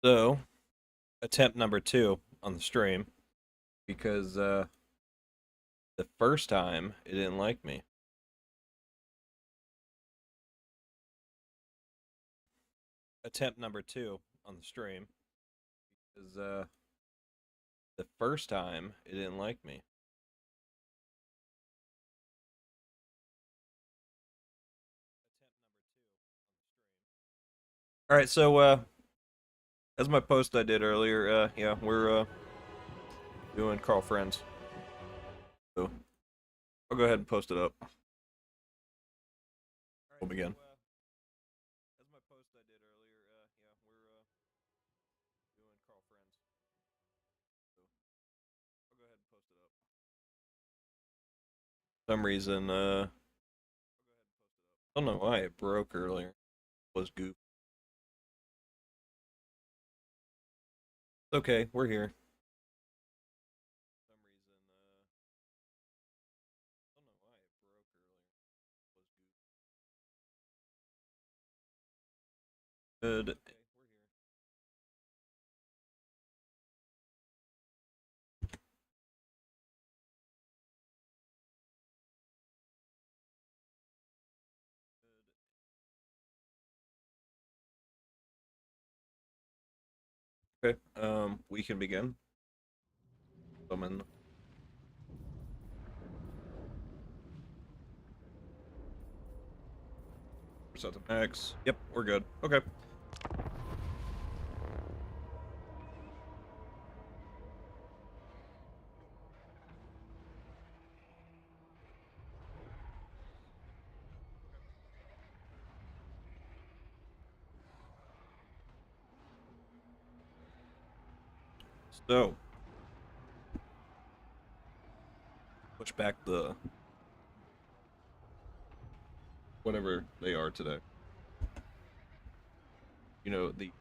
So, attempt number 2 on the stream, because the first time it didn't like me. Attempt number 2 on the stream, because the first time it didn't like me. All right, so as my post I did earlier, yeah, we're doing Karl Franz. So I'll go ahead and post it up. We'll begin. As my post I did earlier, yeah, we're doing Karl Franz. So I'll go ahead and post it up. For some reason, I don't know why it broke earlier. It was goop. Okay, we're here. For some reason, I don't know why it broke earlier. It was goop. Good. Okay, we're here. Okay, we can begin. Summon. Set the max. Yep, we're good. Okay. So, push back the whatever they are today. You know, the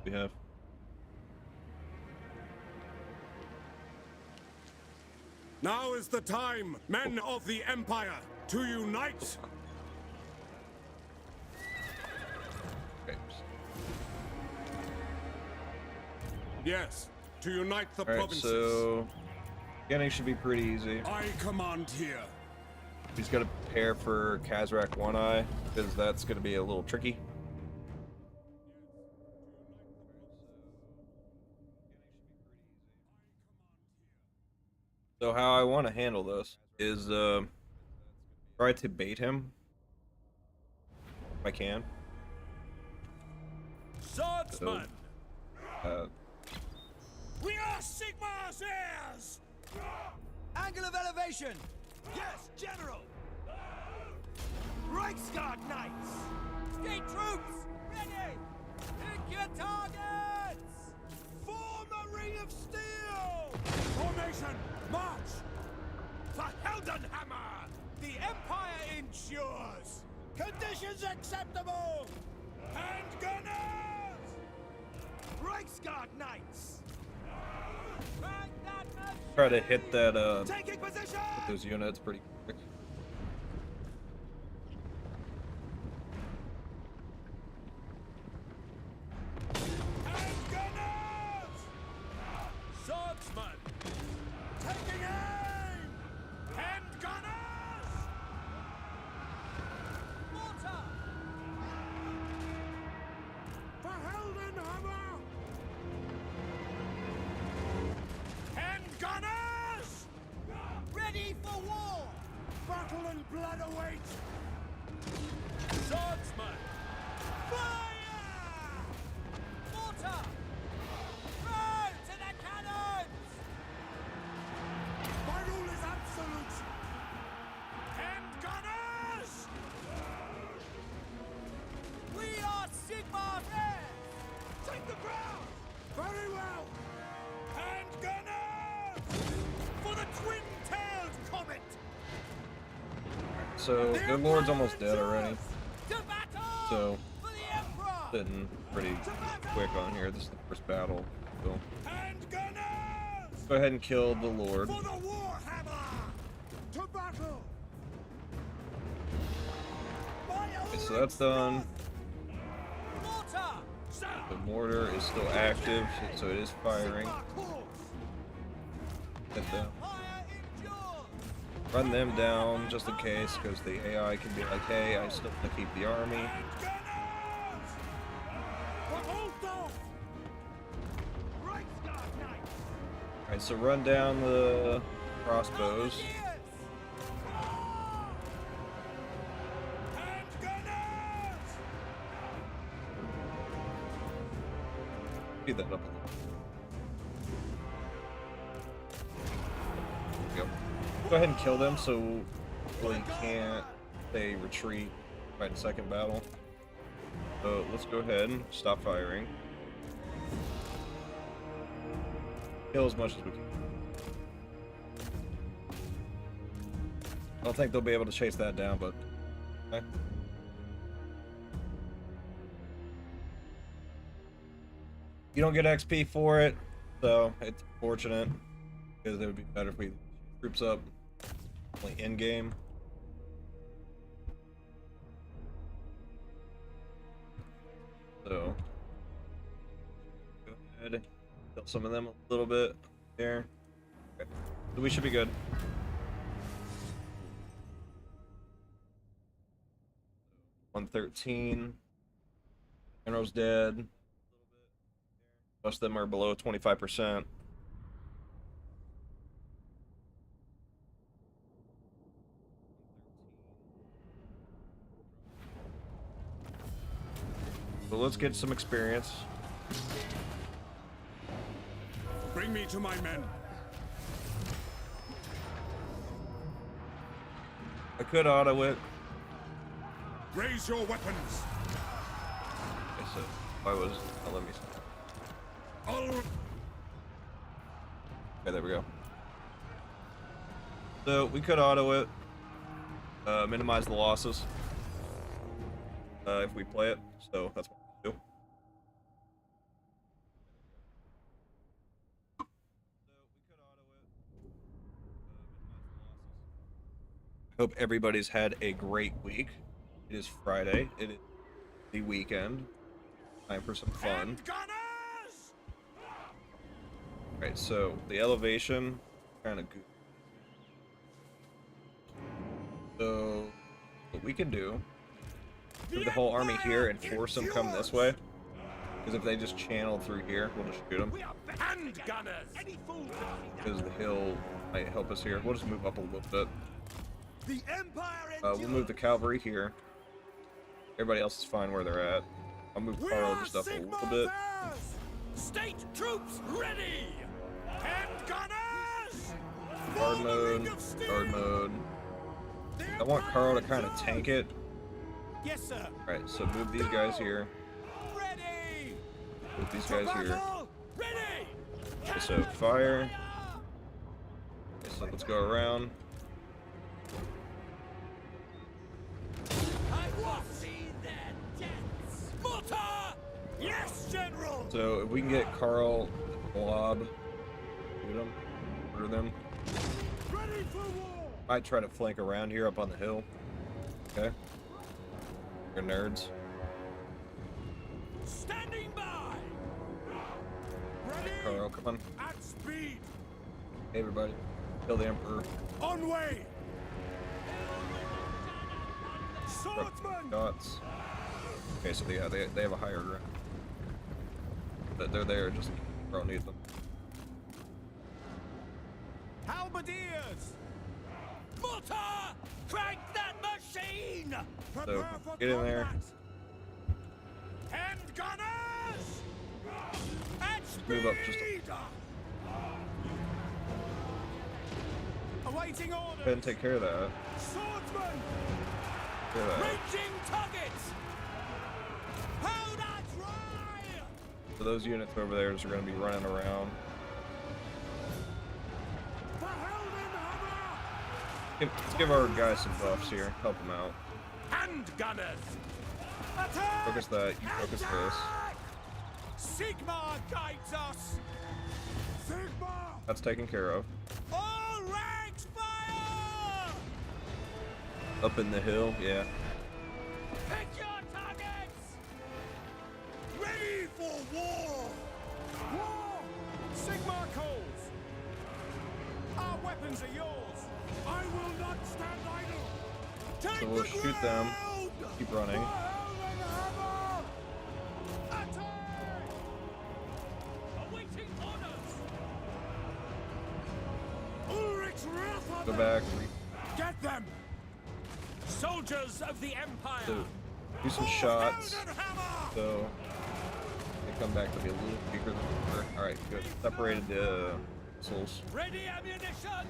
we have. Now is the time, men of the Empire, to unite! Okay. Yes, to unite the All right, provinces. so beginning should be pretty easy. I command here. He's got to prepare for Kazrak One Eye, because that's going to be a little tricky. So how I want to handle this is try to bait him if I can. Swordsman! So, We are Sigmar's heirs! Angle of elevation! Yes, General! Reichsguard Knights! State troops! Ready! Pick your targets! Form a ring of steel! Formation, march! For Heldenhammer! The Empire ensures! Conditions acceptable! Handgunners! Reichsguard Knights! Crank that machine! try to hit that Taking position! those units pretty quick. Handgunners! Swordsman! Taking aim! Handgunners! Mortar! For Heldenhammer! Handgunners! Ready for war! Battle and blood await! Swordsman! Fire! Mortar! Throw to the cannons! My rule is absolute! Handgunners! We are Sigmar's heirs! Take the ground! Very well! Handgunners! For the twin-tailed comet! So their lord's almost dead already. To battle! So For the Emperor! sitting pretty quick on here. This is the first battle. So Handgunners! go ahead and kill the lord. For the Warhammer! To battle! Okay, so that's done. Mortar! The mortar is still active, so it is firing. Hit them. Run them down just in case, because the AI can be like, hey, I still want to keep the army. Alright, so run down the crossbows. Speed that up a little. There we go. Go ahead and kill them so they can't they retreat by the second battle. So let's go ahead and stop firing. Kill as much as we can. I don't think they'll be able to chase that down, but okay. You don't get XP for it, so it's fortunate because it would be better if we groups up only in game. So go ahead, kill some of them a little bit there. Okay. So we should be good. 113. General's dead. Most of them are below 25%. So let's get some experience. Bring me to my men. I could auto it. Raise your weapons. Okay, so I was. Oh, let me see. Okay, there we go. So we could auto it. Minimize the losses. If we play it. So that's what we do. Hope everybody's had a great week. It is Friday. It is the weekend. Time for some fun. Alright, so the elevation kind of good. So what we can do, move the whole army here and force them come this way. Because if they just channel through here, we'll just shoot them. Because the hill might help us here. We'll just move up a little bit. We'll move the cavalry here. Everybody else is fine where they're at. I'll move Karl just up a little bit. State troops ready! Hand gunners! Guard mode, guard mode. I want Karl to kind of tank it. Yes, sir. Alright, so move these guys here. Ready! Move these guys here. Ready! Okay, so fire. Okay, so let's go around. I will see their deaths. Mortar! Yes, General! So if we can get Karl, blob, shoot them, murder them. Ready for war! Might try to flank around here up on the hill. Okay. You're nerds. Standing by! Hey, Karl, come on. At speed! Hey, everybody. Kill the Emperor. On way! Swordsman! Dots. Okay, so yeah, they have a higher ground. But they're there, just Karl needs them. Halberdiers! Mortar! Crank that machine! So get in there. Hand gunners! At speed! Move up just Awaiting orders! Go ahead and take care of that. Swordsman! Take care of that. Ranging targets! Hold on dry! So those units over there are going to be running around. The Helden Hammer! Let's give our guys some buffs here. Help them out. Hand gunners! Attack! Focus that. You focus this. Sigma guides us! Sigma! That's taken care of. All ranks fire! Up in the hill, yeah. Pick your targets! Ready for war! War! Sigmar calls! Our weapons are yours! I will not stand idle! Take So we'll the shoot them. ground! Keep running. Warhammer! Attack! Awaiting orders! Ulrich's wrath on Go them! back. Get them! Soldiers of the Empire! So, do some shots. So they come back to be a little bigger than before. Alright, good. Separated the missiles. Ready ammunition!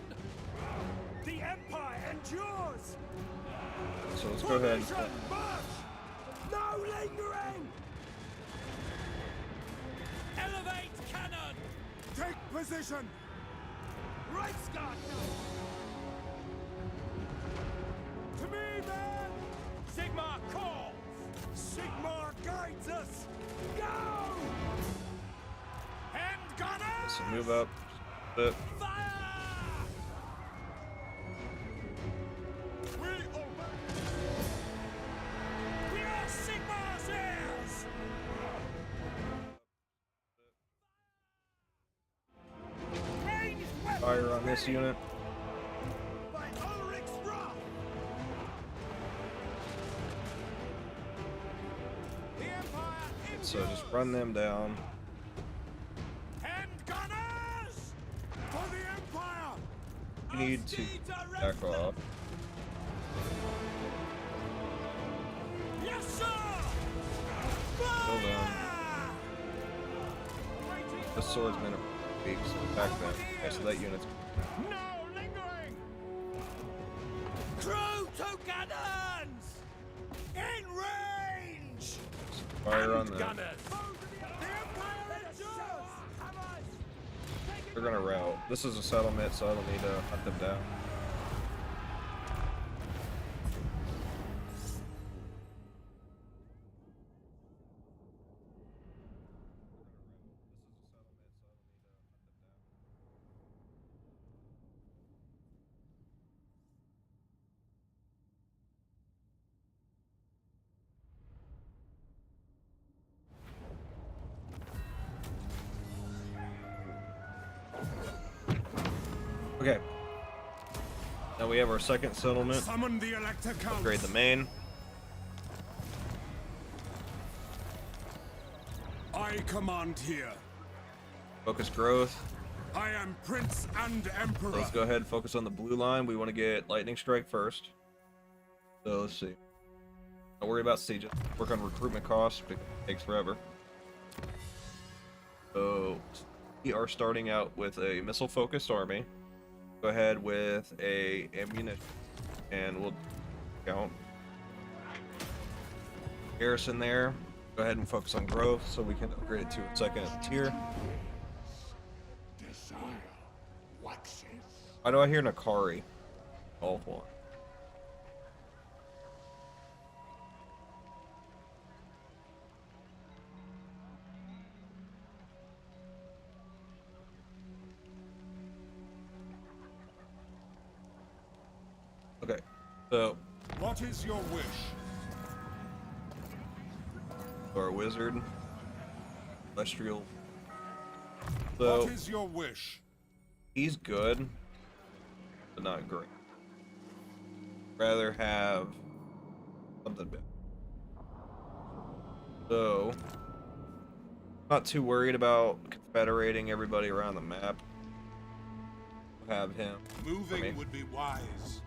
The Empire endures! So let's go ahead. Formation, march! No lingering! Elevate cannon! Take position! Reichsguard! To me, men! Sigmar calls! Sigmar guides us! Go! Hand gunners! So move up. Bit. Fire! We obey! We are Sigmar's heirs! Ranged weapons Fire on this ready! unit. By Ulrich's wrath! The Empire So just run them down. Hand gunners! For the Empire! You need to back off. Yes, sir! Hold on. The swordsmen are weak, so back them. Okay, so that unit's No lingering! Crew to cannons! In range! fire on Hand them. gunners! The Empire endures! They're gonna rout. This is a settlement, so I don't need to hunt them down. Okay. Now we have our second settlement. Summon the Elector Counts! Upgrade the main. I command here. Focus growth. I am Prince and Emperor. Let's go ahead and focus on the blue line. We want to get lightning strike first. So let's see. Don't worry about sieges. Work on recruitment costs. It takes forever. So we are starting out with a missile focused army. Go ahead with a ammunition, and we'll count garrison there. Go ahead and focus on growth so we can upgrade it to a second tier. Why do I hear Nakari? Awful. Okay, so What is your wish? our wizard, celestial. So What is your wish? he's good, but not great. Rather have something better. So not too worried about confederating everybody around the map. Have him. Moving would be wise.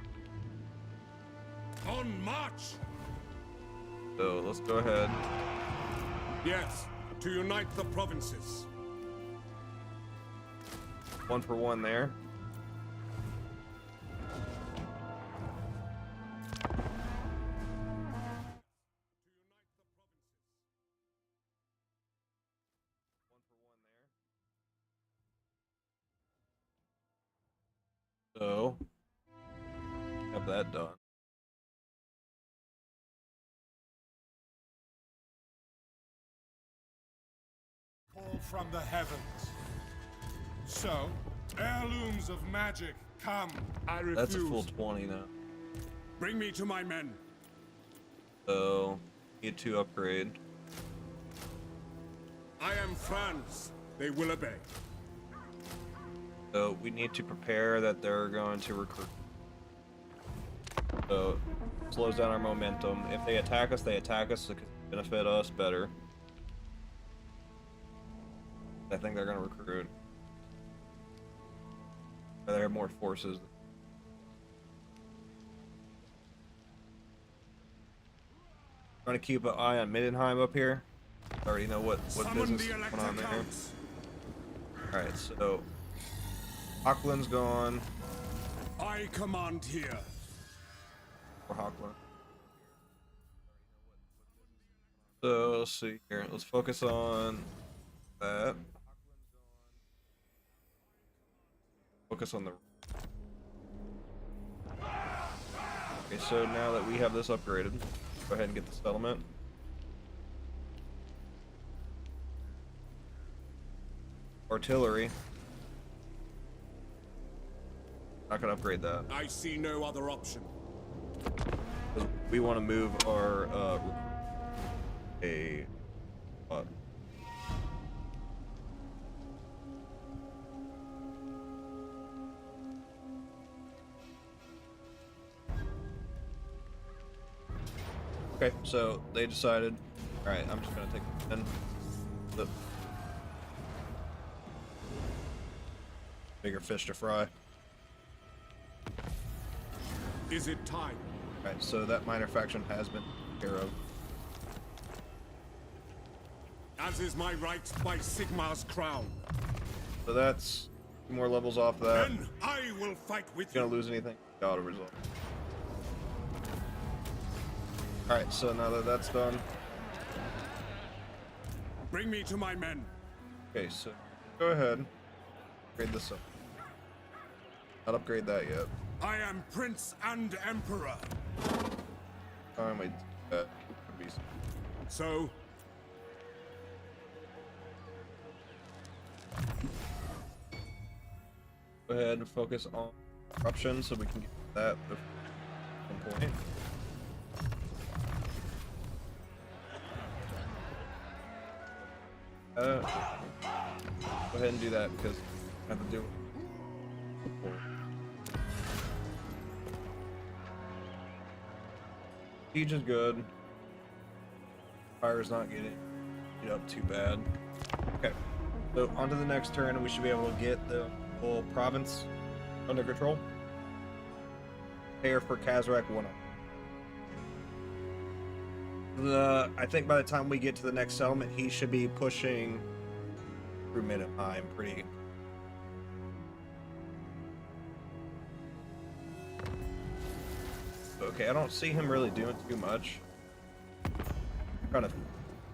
On march! So let's go ahead. Yes, to unite the provinces. 1 for 1 there. So have that done. Call from the heavens. So, heirlooms of magic, come. I refuse. That's a full 20 now. Bring me to my men. So need to upgrade. I am Franz. They will obey. So we need to prepare that they're going to recruit. So slows down our momentum. If they attack us, it can benefit us better. I think they're going to recruit. They have more forces. I'm going to keep an eye on Middenheim up here. I already know what business is going on there. Alright, so Hochland's gone. I command here. For Hochland. So let's see here. Let's focus on that. Focus on the. Okay, so now that we have this upgraded, go ahead and get the settlement. Artillery. Not gonna upgrade that. I see no other option. We want to move our Okay, so they decided. All right, I'm just gonna take the bigger fish to fry. Is it time? All right, so that minor faction has been taken care of. As is my right by Sigmar's crown. So that's 2 more levels off that. Then I will fight with Gonna you. lose anything? Auto resolve. Alright, so now that that's done. Bring me to my men. Okay, so go ahead. Upgrade this up. Not upgrade that yet. I am Prince and Emperor. I might do that. So, Go ahead and focus on corruption so we can get that at some point. Go ahead and do that because I have to do it. Siege is good. Fire's not getting beat up too bad. Okay, so on to the next turn, and we should be able to get the whole province under control. Prepare for Kazrak 1 up. I think by the time we get to the next settlement, he should be pushing through Middenheim pretty. Okay, I don't see him really doing too much. I'm trying to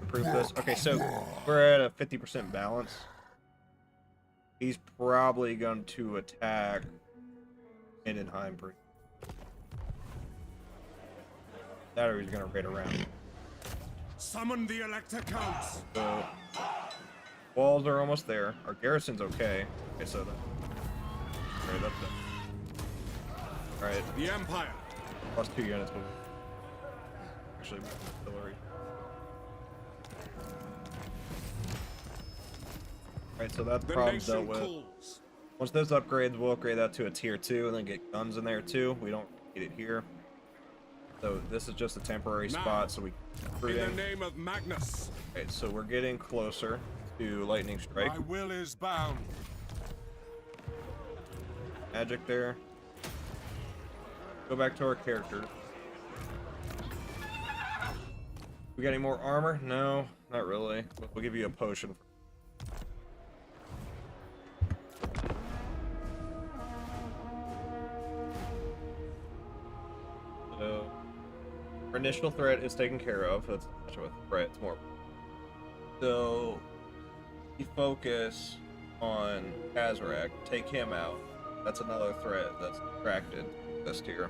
improve this. Okay, so we're at a 50% balance. He's probably going to attack Middenheim pretty. That or he's going to raid around. summon the Elector Counts. So walls are almost there. Our garrison's okay. Okay, so right up there. All right. The Empire. Plus 2 units. Actually, artillery. Alright, so that problem's dealt with. Calls. Once those upgrades, we'll upgrade that to a tier 2 and then get guns in there too. We don't need it here. So this is just a temporary spot so we can in the name of Magnus. Okay, so we're getting closer to lightning strike. My will is bound. Magic there. Go back to our character. We got any more armor? No, not really. We'll give you a potion. So, our initial threat is taken care of. That's not much of a threat. It's more. So, you focus on Kazrak. Take him out. That's another threat that's distracted this tier.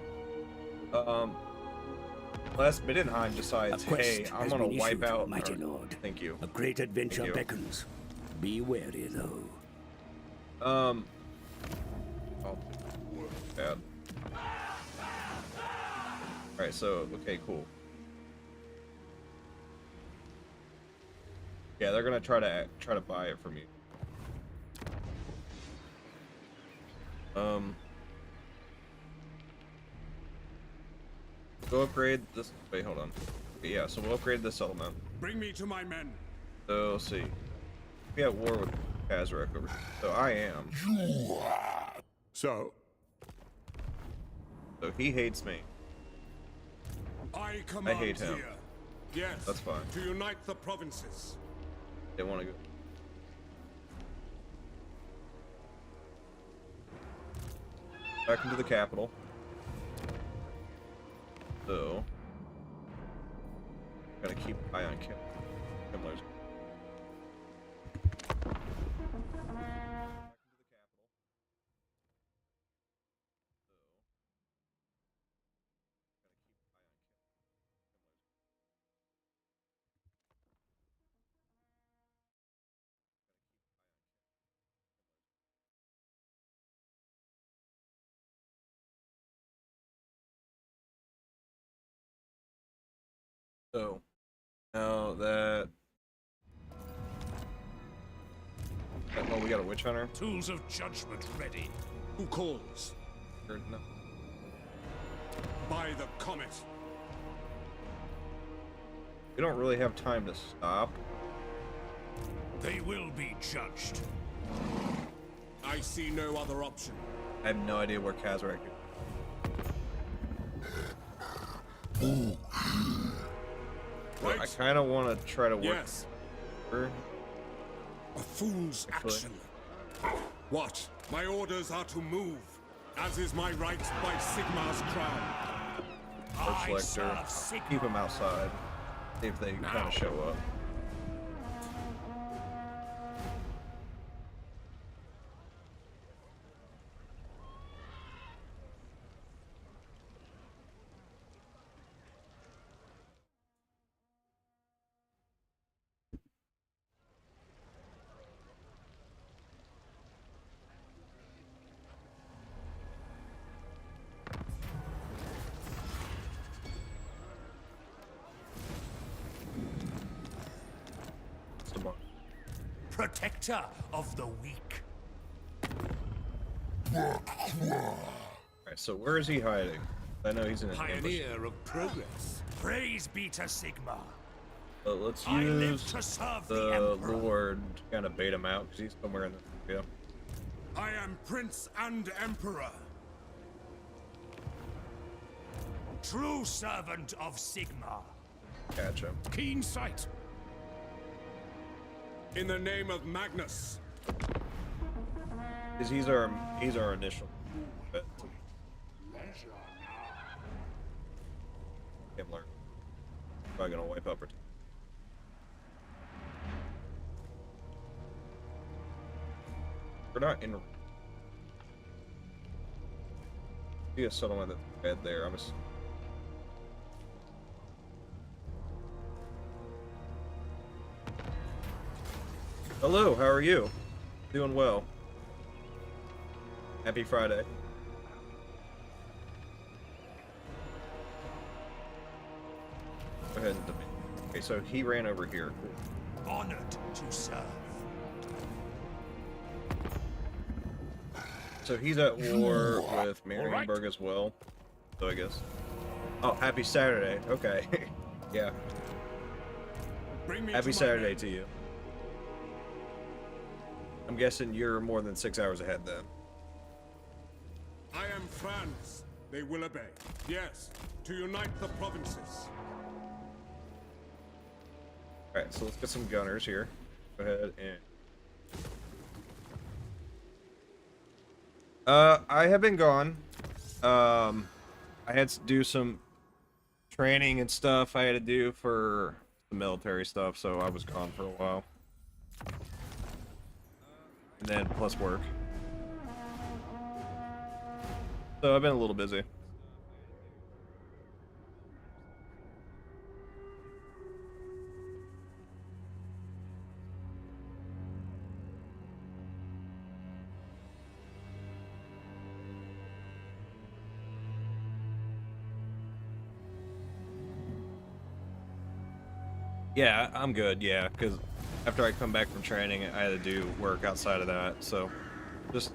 Unless Middenheim decides, hey, I'm gonna wipe out. Mighty Lord. Thank you. A great adventure beckons. Be wary, though. Oh, bad. Alright, so, okay, cool. Yeah, they're gonna try to buy it from you. Go upgrade this. Wait, hold on. Okay, yeah, so we'll upgrade this settlement. Bring me to my men. So let's see. We at war with Kazarek over here. So I am. So, So he hates me. I command hate him. here. Yes, That's fine. to unite the provinces. They want to go. Back into the capital. So, gotta keep an eye on Himmler's. So, now that oh, we got a witch hunter. Tools of judgment ready. Who calls? Or no. By the comet. We don't really have time to stop. They will be judged. I see no other option. I have no idea where Kazarek is. Right? I kind of want to try to work. Yes. Her. A fool's Actually. action. What? My orders are to move, as is my right by Sigmar's crown. Or selector. Keep them outside. See if they kind of show up. Protector of the weak. Alright, so where is he hiding? I know he's in an ambush. Pioneer of progress. Praise be to Sigmar. But let's I live use to serve the the Emperor. Lord to kind of bait him out because he's somewhere in the area. I am Prince and Emperor. True servant of Sigmar. Catch him. Keen sight. In the name of Magnus. Because he's our initial. But Himmler. Probably gonna wipe up her. We're not in. See a settlement that's bed there. I'm just. Hello, how are you? Doing well. Happy Friday. Go ahead and okay, so he ran over here. Cool. Honored to serve. So he's at war with Marienburg as well. So I guess. Oh, happy Saturday. Okay. Yeah. Bring me Happy to my Saturday men. to you. I'm guessing you're more than 6 hours ahead then. I am Franz. They will obey. Yes, to unite the provinces. Alright, so let's get some gunners here. Go ahead and... I have been gone. I had to do some training and stuff I had to do for the military stuff, so I was gone for a while. And then plus work. So I've been a little busy. Yeah, I'm good, yeah, because after I come back from training, I had to do work outside of that, so just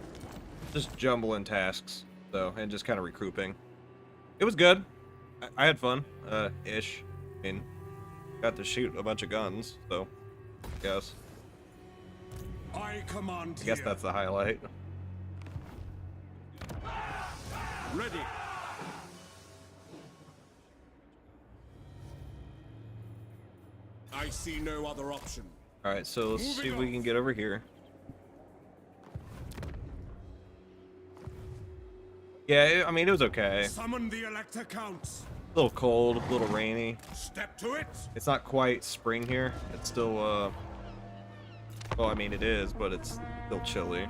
jumbling tasks, so, and just kind of recouping. It was good. I had fun, ish. I mean, got to shoot a bunch of guns, so I guess. I command I guess here. that's the highlight. Ready. I see no other option. Alright, so let's see if we Moving can get over here. Yeah, I mean, it was okay. Summon the Elector Counts. A little cold, a little rainy. Step to it. It's not quite spring here. It's still, well, I mean, it is, but it's still chilly.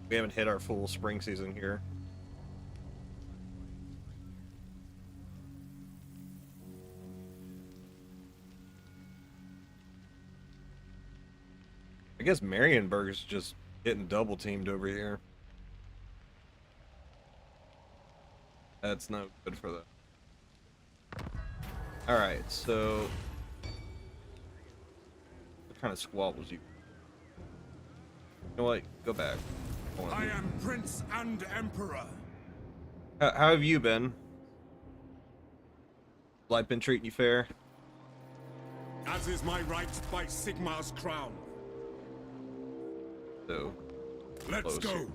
We haven't hit our full spring season here. I guess Marienburg's just getting double teamed over here. That's no good for them. Alright, so what kind of squat was you? You know what? Go back. I am Prince and Emperor. How have you been? Life been treating you fair? As is my right by Sigmar's crown. So, Let's closer. go.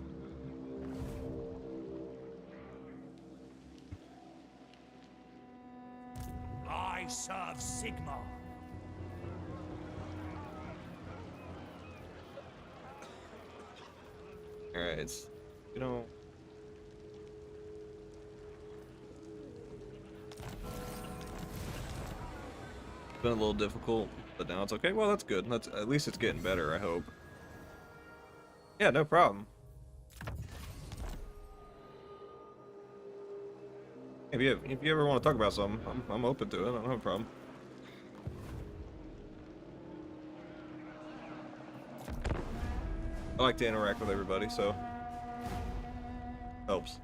I serve Sigmar. Alright, it's, you know, it's been a little difficult, but now it's okay. Well, that's good. That's, at least it's getting better, I hope. Yeah, no problem. If you ever want to talk about something, I'm open to it. I don't have a problem. I like to interact with everybody, so helps.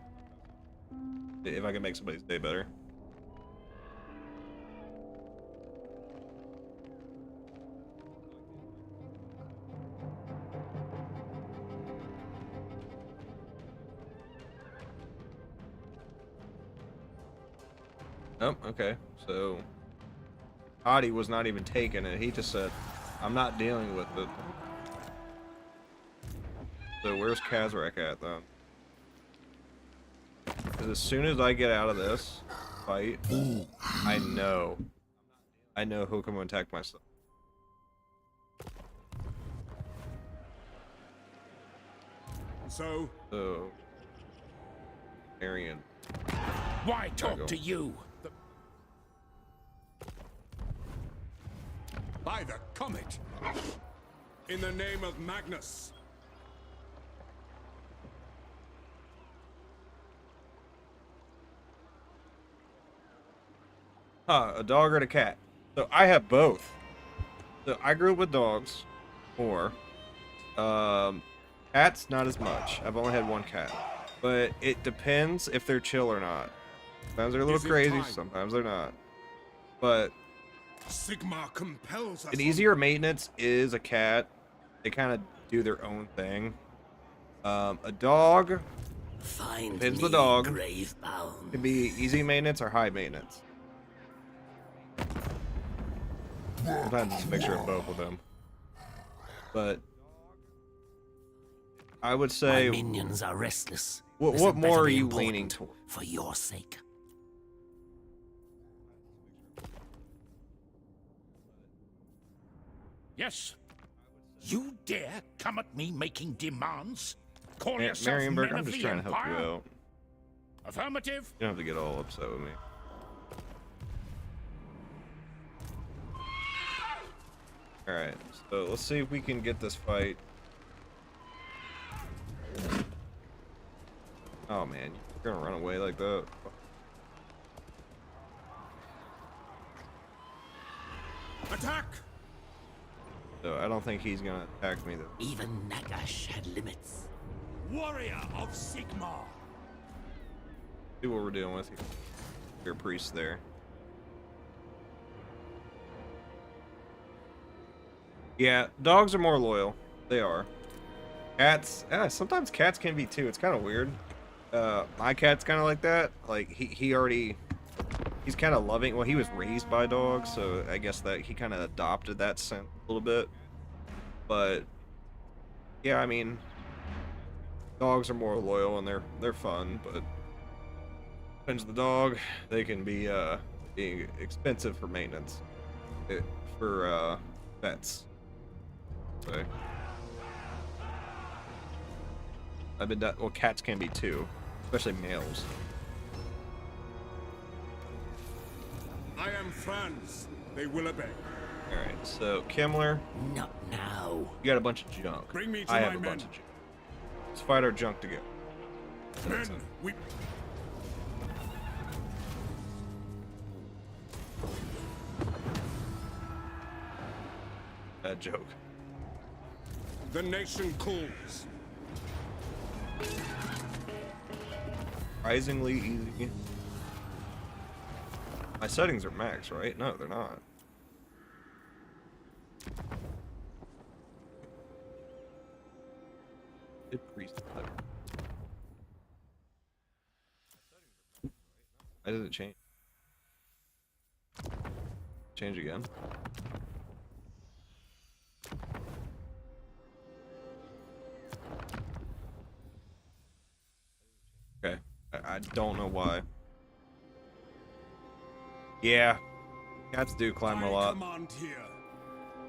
If I can make somebody's day better. Oh, okay. So Adi was not even taking it. He just said, I'm not dealing with it. So where's Kazrak at then? 'Cause as soon as I get out of this fight, I know who can attack myself. So, Arian. Why There you talk go. to you? by the comet. In the name of Magnus. Huh, a dog or a cat? So I have both. So I grew up with dogs more. Cats, not as much. I've only had one cat. But it depends if they're chill or not. Sometimes they're a little Is it crazy, time? sometimes they're not. But Sigmar compels us. an easier maintenance is a cat. They kind of do their own thing. A dog Find Depends me, the dog. grave bound. can be easy maintenance or high maintenance. Sometimes it's a mixture of both of them. But I would My say, minions are restless. what This had more better are be you important leaning toward? For your sake. Yes. You dare come at me making demands? Call Yeah, yourself Marienburg, men I'm of just the trying to help you Empire? out. Affirmative. You don't have to get all upset with me. Alright, so let's see if we can get this fight. Oh man, you're gonna run away like that. Attack! So I don't think he's gonna attack me though. Even Nagash had limits. Warrior of Sigmar. See what we're dealing with here. Your priest there. Yeah, dogs are more loyal. They are. Cats, sometimes cats can be too. It's kind of weird. My cat's kind of like that. Like he's kind of loving. Well, he was raised by dogs, so I guess that he kind of adopted that scent a little bit. But yeah, I mean, dogs are more loyal and they're fun, but depends on the dog. They can be expensive for maintenance for pets. So well, cats can be too, especially males. I am Franz. They will obey. Alright, so Kimmler, Not now. you got a bunch of junk. Bring me to I my have a men. bunch of junk. Let's fight our junk together. Men, we... Bad joke. The nation calls. Surprisingly easy. My settings are max, right? No, they're not. It priest. Why does it change? Change again? Okay. I don't know why. Yeah. Cats do climb a I lot. command here.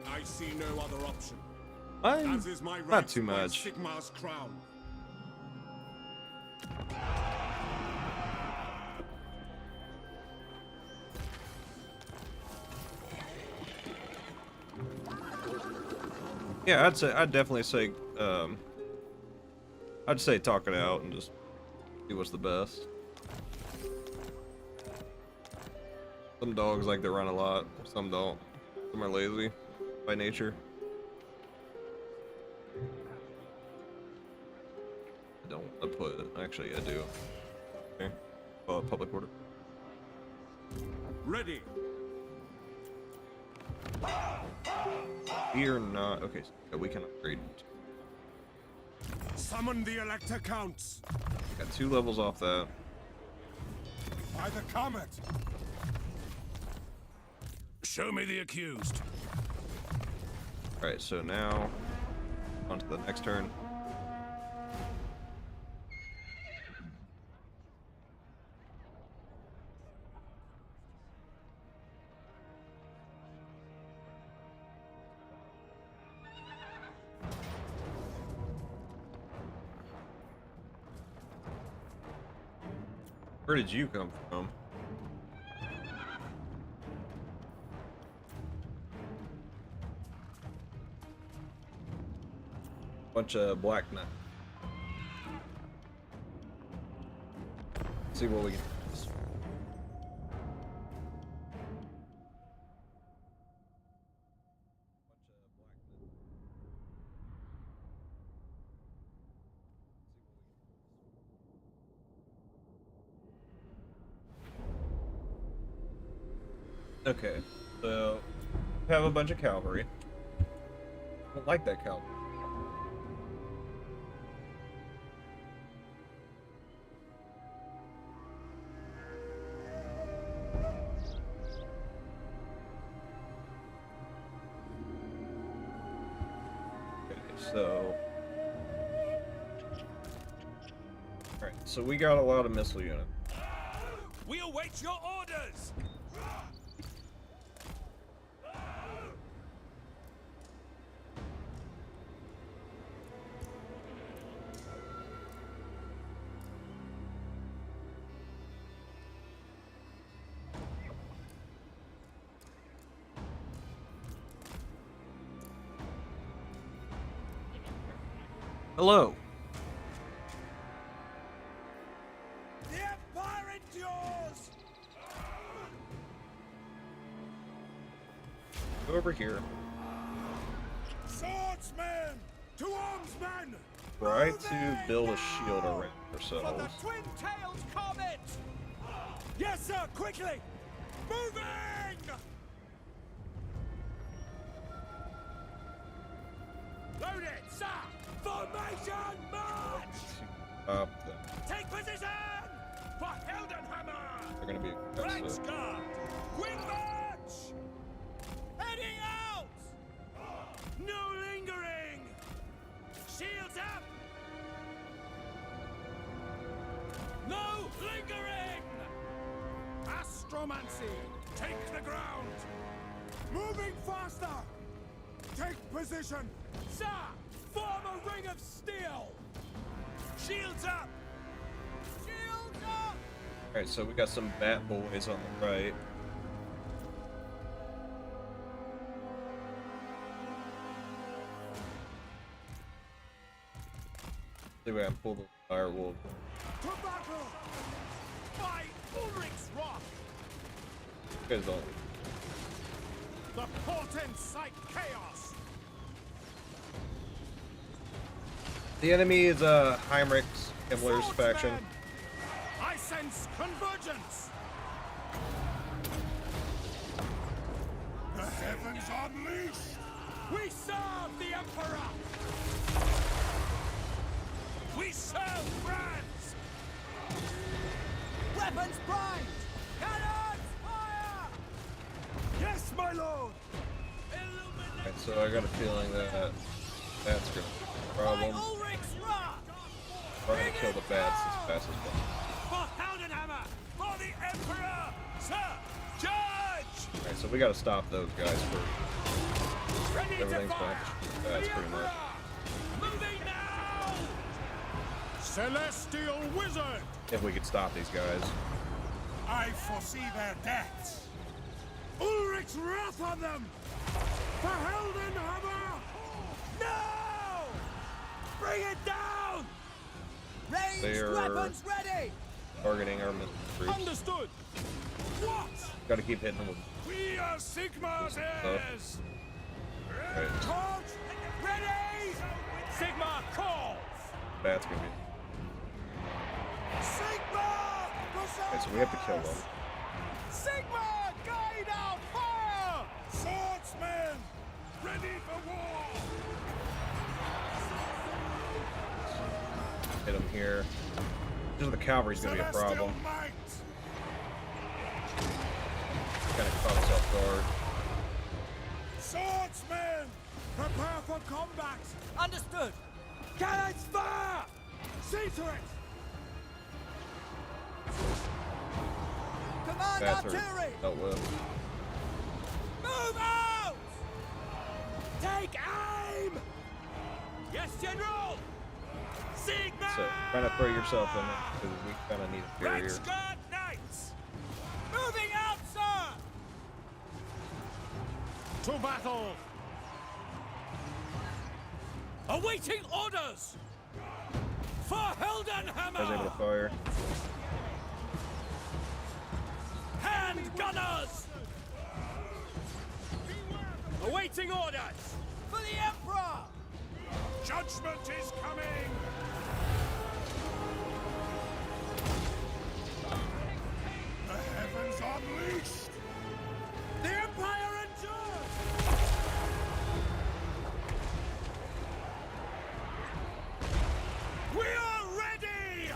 I see no other option. Mine, As is my right not too by much. Sigmar's crown. Yeah, I'd definitely say, I'd say talk it out and just see what's the best. Some dogs like to run a lot, some don't. Some are lazy by nature. I don't want to put, actually I do. Okay. Public order. Ready. We are not, okay, so we can upgrade. Summon the Elector Counts. Got 2 levels off that. By the comet! Show me the accused. Alright, so now, on to the next turn. Where did you come from? Bunch of black knight. See what we can. Okay, so we have a bunch of cavalry. I don't like that cavalry. Okay, so alright, so we got a lot of missile units. We await your orders! Hello. The Empire endures! Go over here. Swordsmen! To arms, men! Try to build a shield around For the ourselves. twin-tailed comet! Yes, sir! Quickly! Moving! Sir! Formation march! Stop them. Take position! For Heldenhammer! They're gonna be aggressive. Guard! Wing march! Heading out! No lingering! Shields up! No lingering! Astromancy! Take the ground! Moving faster! Take position! Sir! Form a ring of steel! Shields up! Shields up! Alright, so we got some bat boys on the right. See if I can pull the fire wolf. To battle! By Ulrich's rock! You guys don't. The portent sight chaos! The enemy is Heinrich's Himmler's faction. Swordsman! I sense convergence! The heavens unleashed! We serve the Emperor! We serve France! Weapons primed! Cannons fire! Yes, my lord! Alright, so I got a feeling that that's gonna be a problem. Ulrich's rock! Trying to kill the bats as fast as possible. For Heldenhammer! For the Emperor! Sir! Judge! Alright, so we gotta stop those guys first. Ready to Everything's fire! fine. That's pretty much. Moving now! Celestial Wizard! If we could stop these guys. I foresee their deaths. Ulrich's wrath on them! For Heldenhammer! No! Bring it down! Ranged They're weapons ready! targeting our missile troops. Understood! What? Gotta keep hitting them with. We are Sigmar's heirs! Right. Torch ready! Sigmar calls! Bats gonna be. Sigmar! Okay, so we have to kill them. Sigmar! Guide our fire! Swordsmen! Ready for war! Hit them here. Just the cavalry's gonna be a problem. Might. Kind of caught us off guard. Swordsmen! Prepare for combat! Understood! Cannons fire! See to it! Command Bats are artillery! dealt with. Move out! Take aim! Yes, General! Sigma! So try to throw yourself in it because we kind of need a barrier. Reichsguard Knights! Moving out, sir! To battle! Awaiting orders! For Heldenhammer! I was able to fire. Hand gunners! Awaiting orders! For the Emperor! Judgment is coming! The heavens unleashed! The Empire endures! We are ready!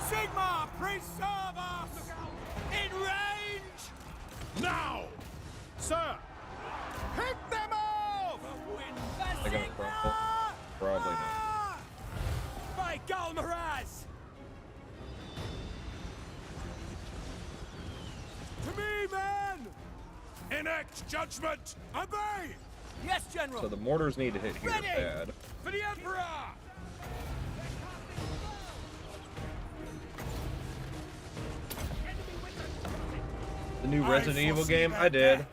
Sigmar, preserve us! In range! Now! Sir! Hit them off! They're gonna crumple. Probably not. By Galmaraz! To me, men! Enact judgment! Obey! Yes, General! So the mortars need to hit here Ready! bad. For the Emperor! The new Resident Evil game? I did.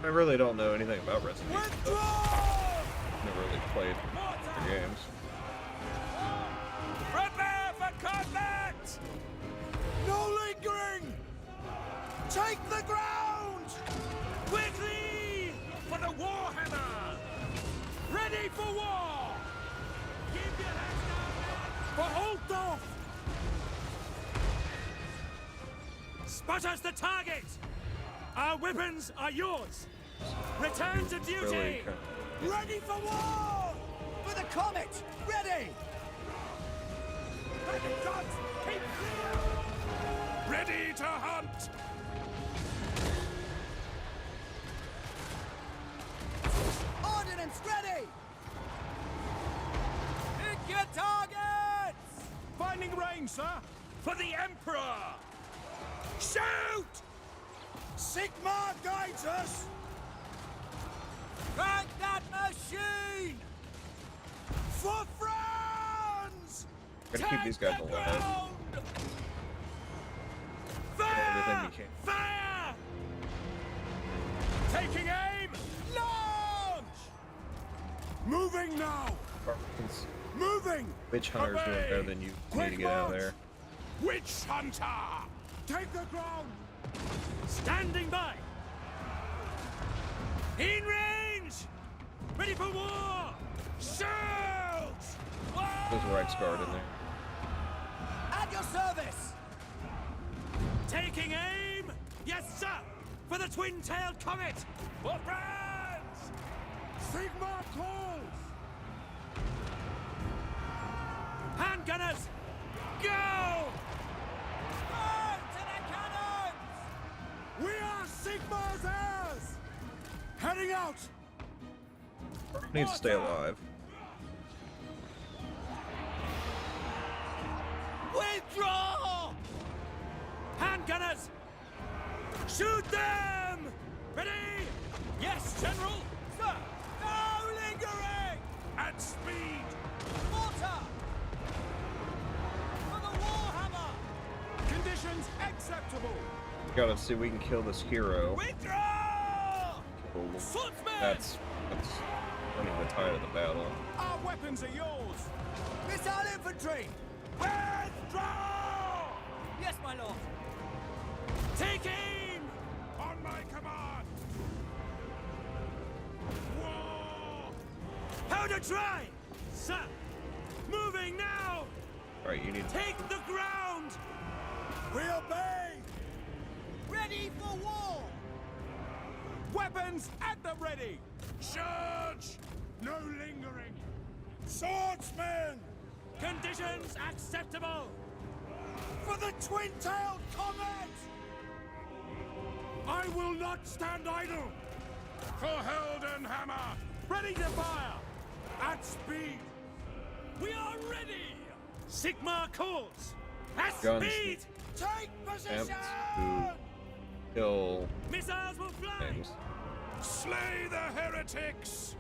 I really don't know anything about Resident Evil. Withdraw! Never really played the games. Prepare for combat! No lingering! Take the ground! Quickly! For the Warhammer! Ready for war! Keep your heads down, men! For Altdorf! Spotter's the target! Our weapons are yours! Return to duty! really kind of, Ready for war! For the comet! Ready! Ready, guns! Keep clear! Ready to hunt! Ordnance ready! Pick your targets! Finding range, sir! For the Emperor! Shoot! Sigmar guides us! Crank that machine! For France! gotta keep these guys alive. Everything we can. Fire! Taking aim! Launch! Moving now! Spartans. Moving! Witch Hunter's doing better than you. You need to get out of there. Witch Hunter! Take the ground! Standing by! In range! Ready for war! Shoot! There's a Reichsguard in there. At your service! Taking aim! Yes, sir! For the twin-tailed comet! For France! Sigmar calls! Handgunners! Go! Burn to the cannons! We are Sigmar's heirs! Heading out! Needs to stay alive. Withdraw! Handgunners! Shoot them! Ready? Yes, General! Sir! No lingering! At speed! Mortar! For the Warhammer! Conditions acceptable! We gotta see if we can kill this hero. Withdraw! Kill- Swordsman! That's running the tide of the battle. Our weapons are yours! Missile infantry! Withdraw! Yes, my lord! Take aim! On my command! War! How to try! Sir! Moving now! Alright, you need to Take the ground! We obey! Ready for war! Weapons at the ready! Charge! No lingering! Swordsmen! Conditions acceptable! For the twin-tailed comet! I will not stand idle! For Heldenhammer! Ready to fire! At speed! We are ready! Sigmar calls! At Guns. speed! Take attempt position! to kill Missiles will fly! things. Slay the heretics!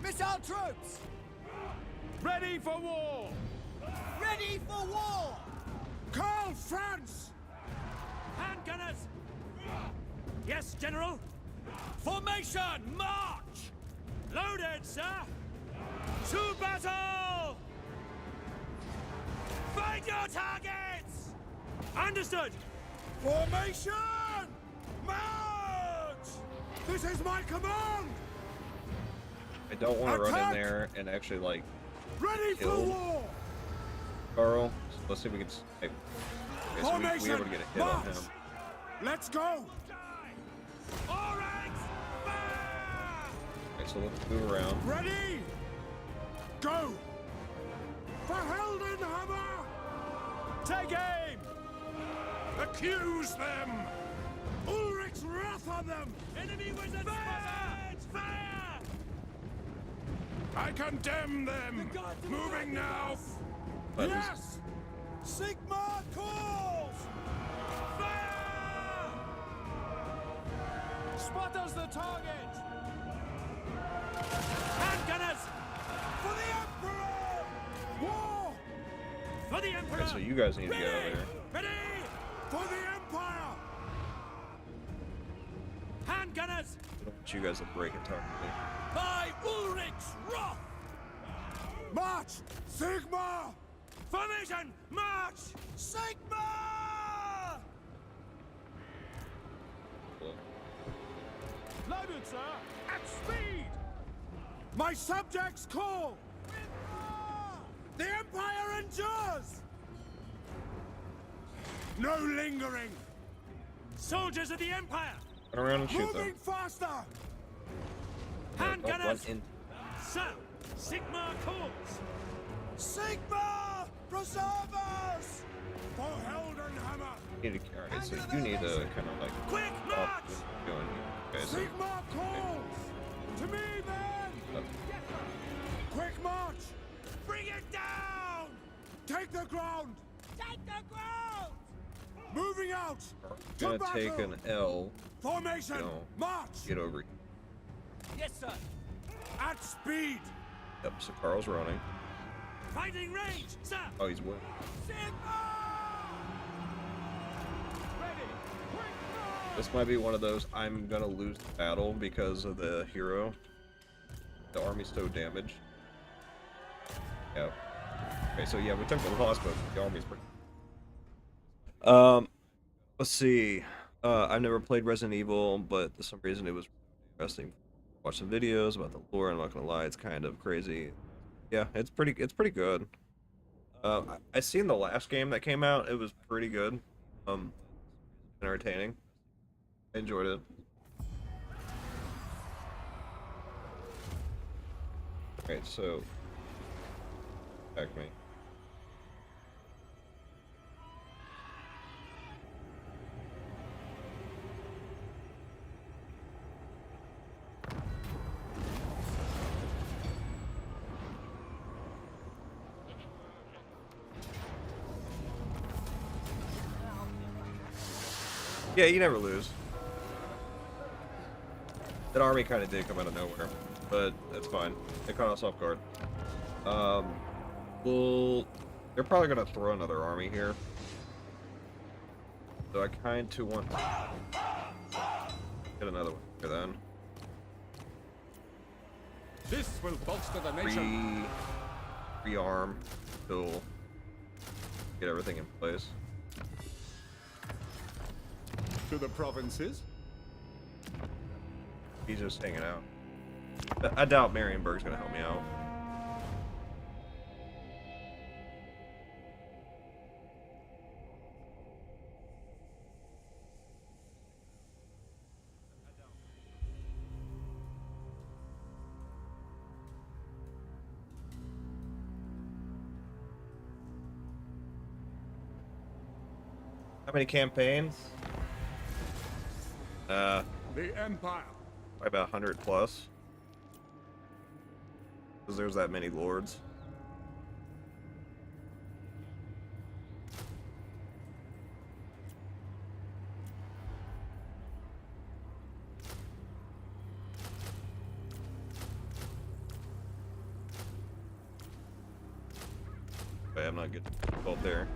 Missile troops! Ready for war! Ready for war! Karl Franz! Handgunners! Yes, General! Formation, march! Loaded, sir! To battle! Find your targets! Understood! Formation! March! This is my command! I don't want to run in Attack! there and actually like Ready for Killed. war! Carl. So let's see if we can. Like, okay, so we able to get a hit on him. Let's go! All ranks, fire! Okay, so let's move around. Ready! Go! For Heldenhammer! Take aim! Accuse them! Ulrich's wrath on them! Enemy wizard spotted! Fire! I condemn them! Moving now! But Yes! Sigmar calls! Fire! Spot us the target! Handgunners! For the Emperor! War! For the Emperor! okay, so you guys need to get out of there. Ready! For the Empire! Handgunners! I don't want you guys to break and target me. By Ulrich's wrath! March! Sigmar! Formation! March! Sigmar! Cool. Loaded, sir! At speed! My subjects call! The Empire endures! No lingering! Soldiers of the Empire! Run around and shoot them. Moving faster! Hand Don't run gunners! in. So, Sigmar calls! Sigma! Preserve us! For Heldenhammer! You need to carry. So you need to kind of like Quick stop march! what you're doing here. Okay, so Sigmar calls! To me, men! Quick march! Bring it down! Take the ground! Take the ground! Moving out! you're To gonna take battle! an L. Formation! You know, March! get over here. Yes, sir. At speed! Yep. So Carl's running. Fighting range, sir! Oh, he's winning. This might be one of those I'm gonna lose the battle because of the hero. The army's so damaged. Yeah. Okay, so yeah, we took the loss, but the army's pretty. Let's see. I've never played Resident Evil, but for some reason it was interesting. Watch some videos about the lore. I'm not gonna lie, it's kind of crazy. Yeah, it's pretty good. I seen the last game that came out. It was pretty good. Entertaining. I enjoyed it. Alright, so attack me. Yeah, you never lose. That army kind of did come out of nowhere, but that's fine. They caught us off guard. Well, they're probably gonna throw another army here, so I kind of want to get another one here then. This will bolster the nation. Rearm, till get everything in place. To the provinces. He's just hanging out. I doubt Marienburg's gonna help me out. How many campaigns? The Empire. Probably about 100 plus. Because there's that many lords. Okay, I'm not getting involved there.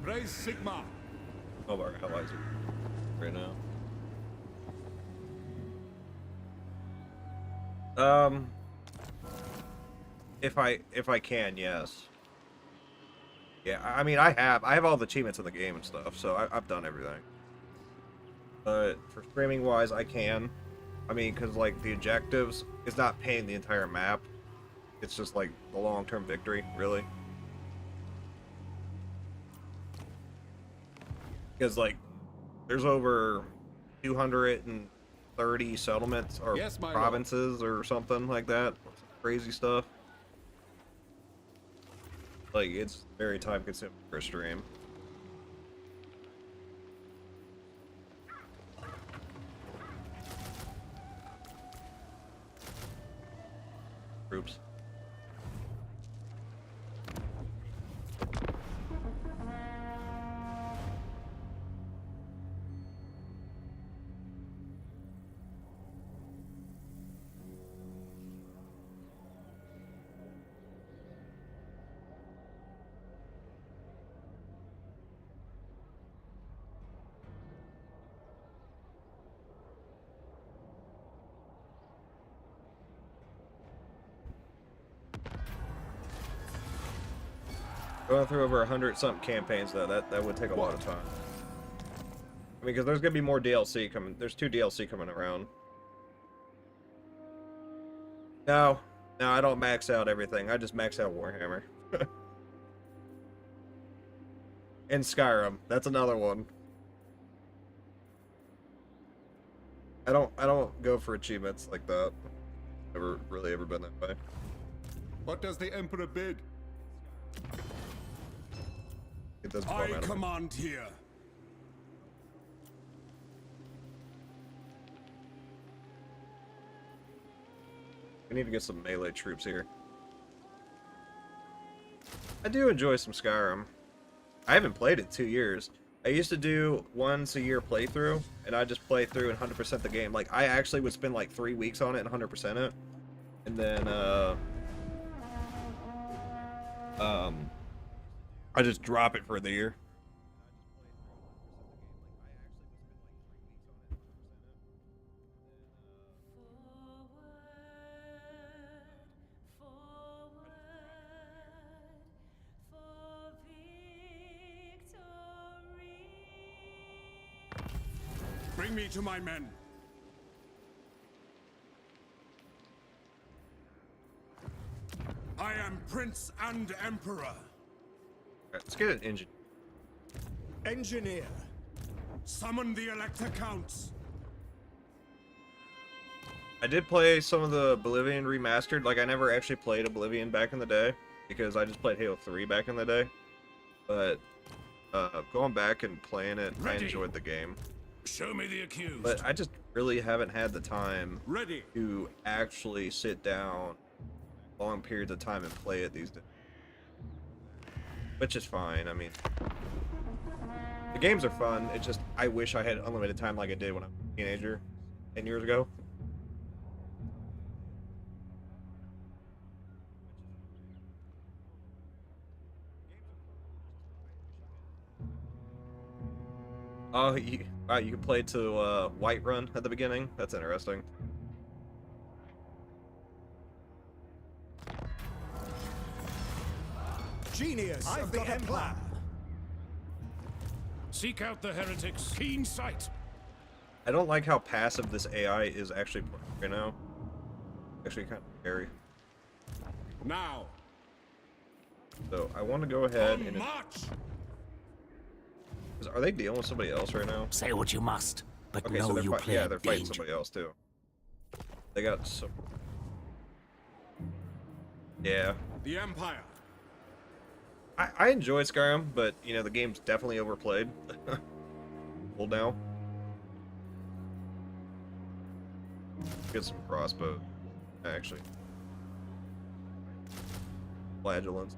Raise Sigma. All of our allies are right now. If I can, yes. Yeah, I mean I have all the achievements in the game and stuff, so I've done everything. But for streaming wise, I can. I mean, because like the objectives is not paying the entire map. It's just like the long-term victory, really. Because like there's over 230 settlements or Yes, my lord. provinces or something like that. Crazy stuff. Like it's very time consuming for a stream. Groups. Going through over 100-something campaigns, though, that would take a lot of time. I mean, because there's gonna be more DLC coming. There's 2 DLC coming around. No, I don't max out everything. I just max out Warhammer. And Skyrim. That's another one. I don't go for achievements like that. Never really ever been that way. What does the Emperor bid? It doesn't I matter. command here. We need to get some melee troops here. I do enjoy some Skyrim. I haven't played it in 2 years. I used to do once a year playthrough, and I just play through and 100% the game. Like, I actually would spend like 3 weeks on it and 100% it. And then, I just drop it for the year. Bring me to my men. I am Prince and Emperor. Alright, let's get an engine. Engineer. Summon the Elector Counts. I did play some of the Oblivion remastered. Like, I never actually played Oblivion back in the day, because I just played Halo 3 back in the day. But, going back and playing it, I enjoyed the game. Show me the accused. But I just really haven't had the time Ready. to actually sit down long periods of time and play it these days. Which is fine, I mean. The games are fun, it's just, I wish I had unlimited time like I did when I was a teenager 10 years ago. Oh, you can play to Whiterun at the beginning? That's interesting. Genius of the Empire. Seek out the heretics. Keen sight. I don't like how passive this AI is actually right now. Actually kind of scary. Now. So I want to go ahead On and... march. Are they dealing with somebody else right now? Say what you must, but Okay, know so you play they're fighting danger. somebody else too. They got some... Yeah. The Empire. I enjoyed Skyrim, but, you know, the game's definitely overplayed. Well, now. Get some crossbow. Actually. Flagellants.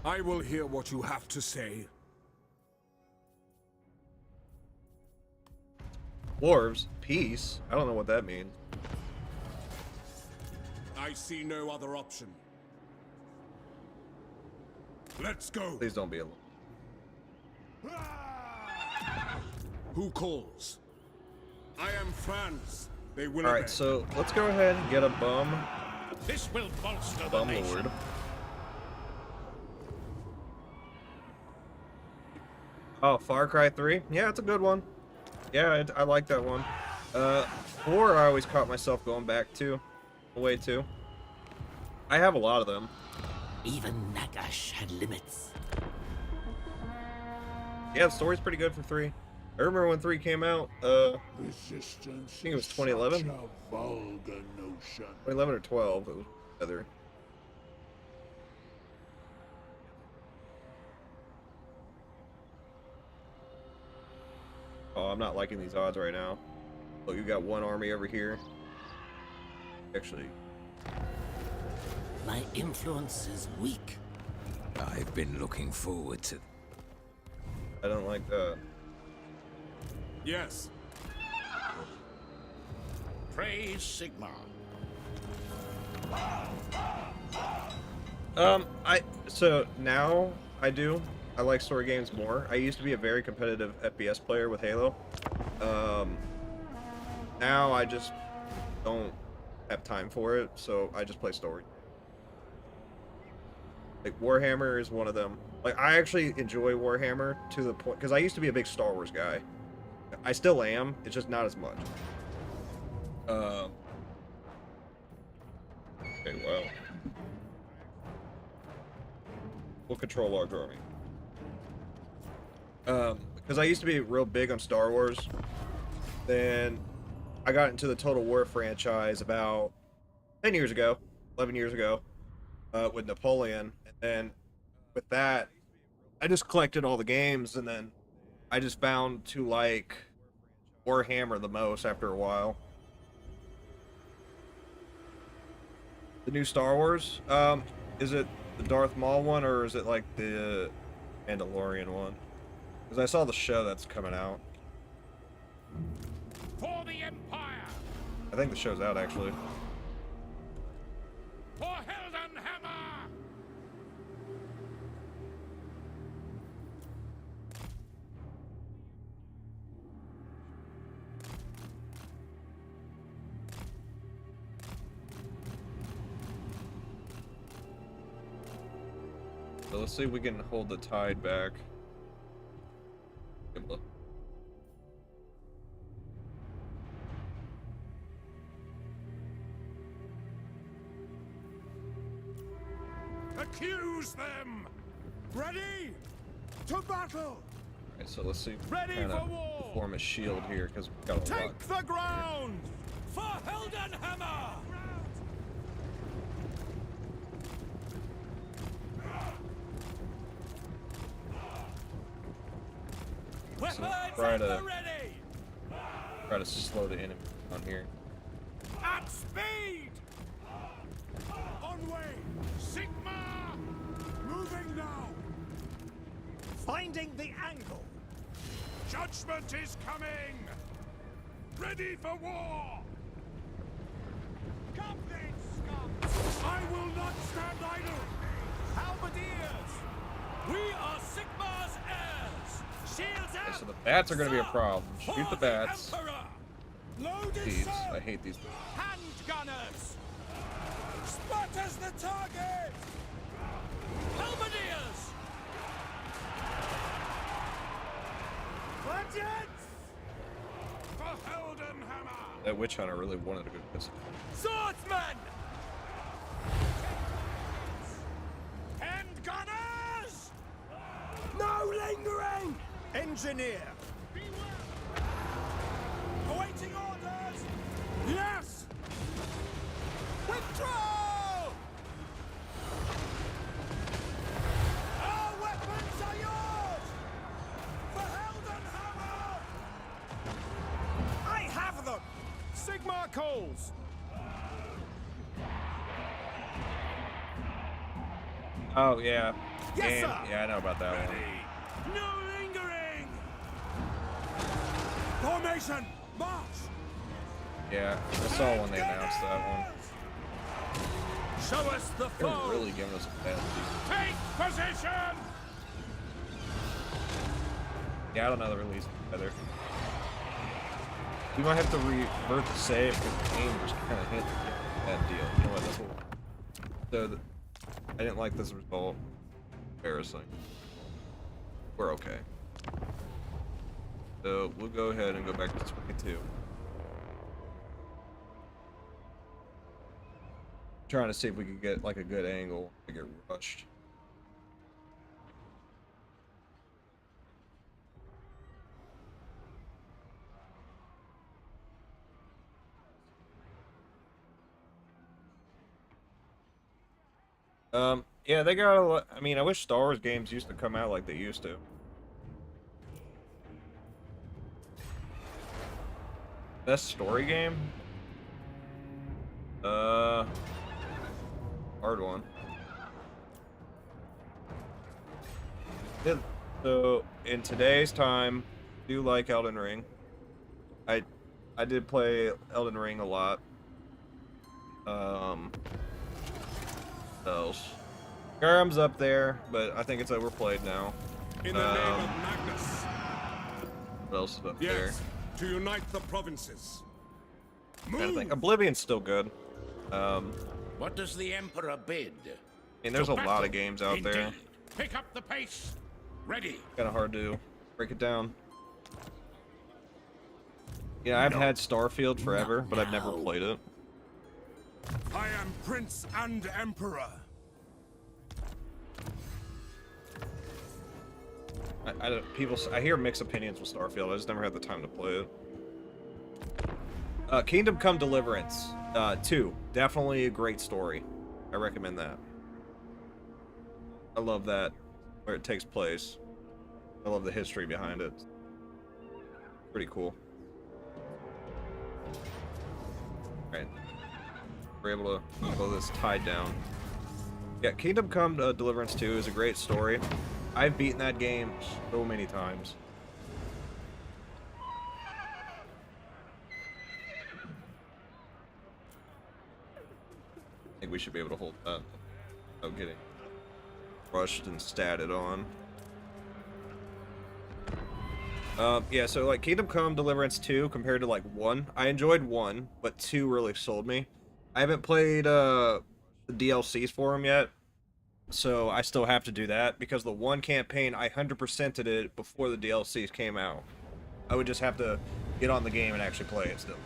I will hear what you have to say. Dwarves? Peace? I don't know what that means. I see no other option. Let's go. Please don't be alone. Who calls? I am Franz. They will Alright, obey. so let's go ahead and get a bum. This will bolster the Bum nation. lord. Oh, Far Cry 3? Yeah, it's a good one. Yeah, I like that one. 4 I always caught myself going back to. Away to. I have a lot of them. Even Nagash had limits. Yeah, the story's pretty good for 3. I remember when 3 came out, I Resistance think it was 2011? such a vulgar notion. 2011 or 12, it was together. Oh, I'm not liking these odds right now. Look, you got one army over here. Actually, My influence is weak. I've been looking forward to... I don't like that. Yes. Praise Sigmar. So now I do. I like story games more. I used to be a very competitive FPS player with Halo. Now I just don't have time for it, so I just play story. Like Warhammer is one of them. Like I actually enjoy Warhammer to the point because I used to be a big Star Wars guy. I still am. It's just not as much. Okay, well. We'll control our army. Because I used to be real big on Star Wars. Then I got into the Total War franchise about 10 years ago, 11 years ago, with Napoleon. And then with that, I just collected all the games, and then I just found to like Warhammer the most after a while. The new Star Wars, is it the Darth Maul one, or is it like the Mandalorian one? Because I saw the show that's coming out. For the Empire! I think the show's out, actually. For Heldenhammer! So let's see if we can hold the tide back. Good luck. Accuse them! Ready to battle! Alright, so let's see if we Ready can kind for of war! form a shield here, because we've got a lot. Take the ground! For Heldenhammer! So try to slow the enemy on here. At speed! On way! Sigmar! Moving now! Finding the angle. Judgment is coming! Ready for war! Come then, scum! I will not stand idle! Halberdiers! We are Sigmar's heirs! Shields Okay, out! so the bats are going to be a problem. Shoot the For bats. Emperor! Loaded Thieves. so! I hate these. Handgunners! Sparta's the target! Halberdiers! Legends! For Heldenhammer! That witch hunter really wanted to go this. Swordsman! Handgunners! No lingering! Engineer! Awaiting orders! Yes! Withdraw! Our weapons are yours! For Heldenhammer! I have them! Sigmar calls! Oh, yeah. Yes, sir. Yeah, I know about that one. No lingering! Formation! March! Yeah, I saw when they announced that one. Show us the They're foe! really giving us a bad lead. Take position! Yeah, I don't know the release either. We might have to revert the save because the game just kind of hit that deal. You know what? That's what. So I didn't like this result. Embarrassing. We're okay. So we'll go ahead and go back to 22. Trying to see if we could get like a good angle to get rushed. Yeah, they got a lot. I mean, I wish Star Wars games used to come out like they used to. Best story game? Hard one. Yeah, so in today's time, I do like Elden Ring. I I did play Elden Ring a lot. What else? Skyrim's up there, but I think it's overplayed now. In the name of Magnus. What else is up Yes, to unite the provinces. there? I think Oblivion's still good. What does the Emperor bid? I mean, there's a lot of games out there. Indeed. Pick up the pace. Ready. Kind of hard to break it down. Yeah, I've had Starfield forever, but I've never played it. I am Prince and Emperor. I hear mixed opinions with Starfield. I just never had the time to play it. Kingdom Come Deliverance 2, definitely a great story. I recommend that. I love that where it takes place. I love the history behind it. Pretty cool. Alright. We're able to blow this tide down. Yeah, Kingdom Come Deliverance 2 is a great story. I've beaten that game so many times. I think we should be able to hold that without getting rushed and statted on. Yeah, so like Kingdom Come Deliverance 2 compared to like 1, I enjoyed 1, but 2 really sold me. I haven't played the DLCs for them yet, so I still have to do that because the 1 campaign I 100%ed it before the DLCs came out. I would just have to get on the game and actually play it still.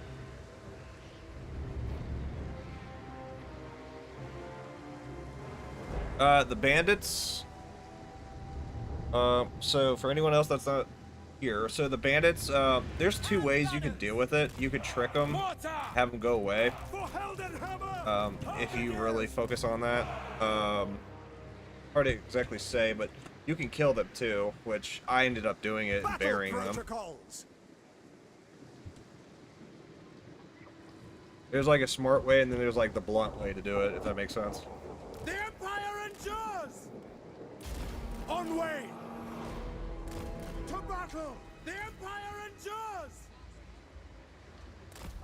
The bandits. So for anyone else that's not here, so the bandits, there's 2 ways you can deal with it. You could trick them, have them go away. If you really focus on that. Hard to exactly say, but you can kill them too, which I ended up doing it and burying them. There's like a smart way, and then there's like the blunt way to do it, if that makes sense. The Empire endures! Onward! To battle! The Empire endures!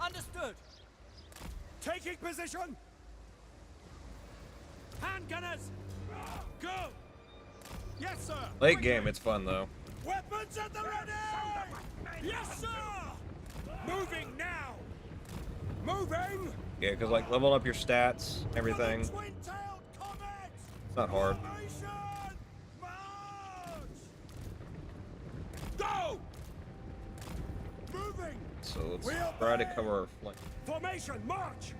Understood! Taking position! Hand gunners! Go! Yes, sir! Late game, it's fun though. Weapons at the ready! Yes, sir! Moving now! Moving! Yeah, because like leveling up your stats, everything, it's not hard. Go! Moving! So let's try to cover our flank. Formation, march!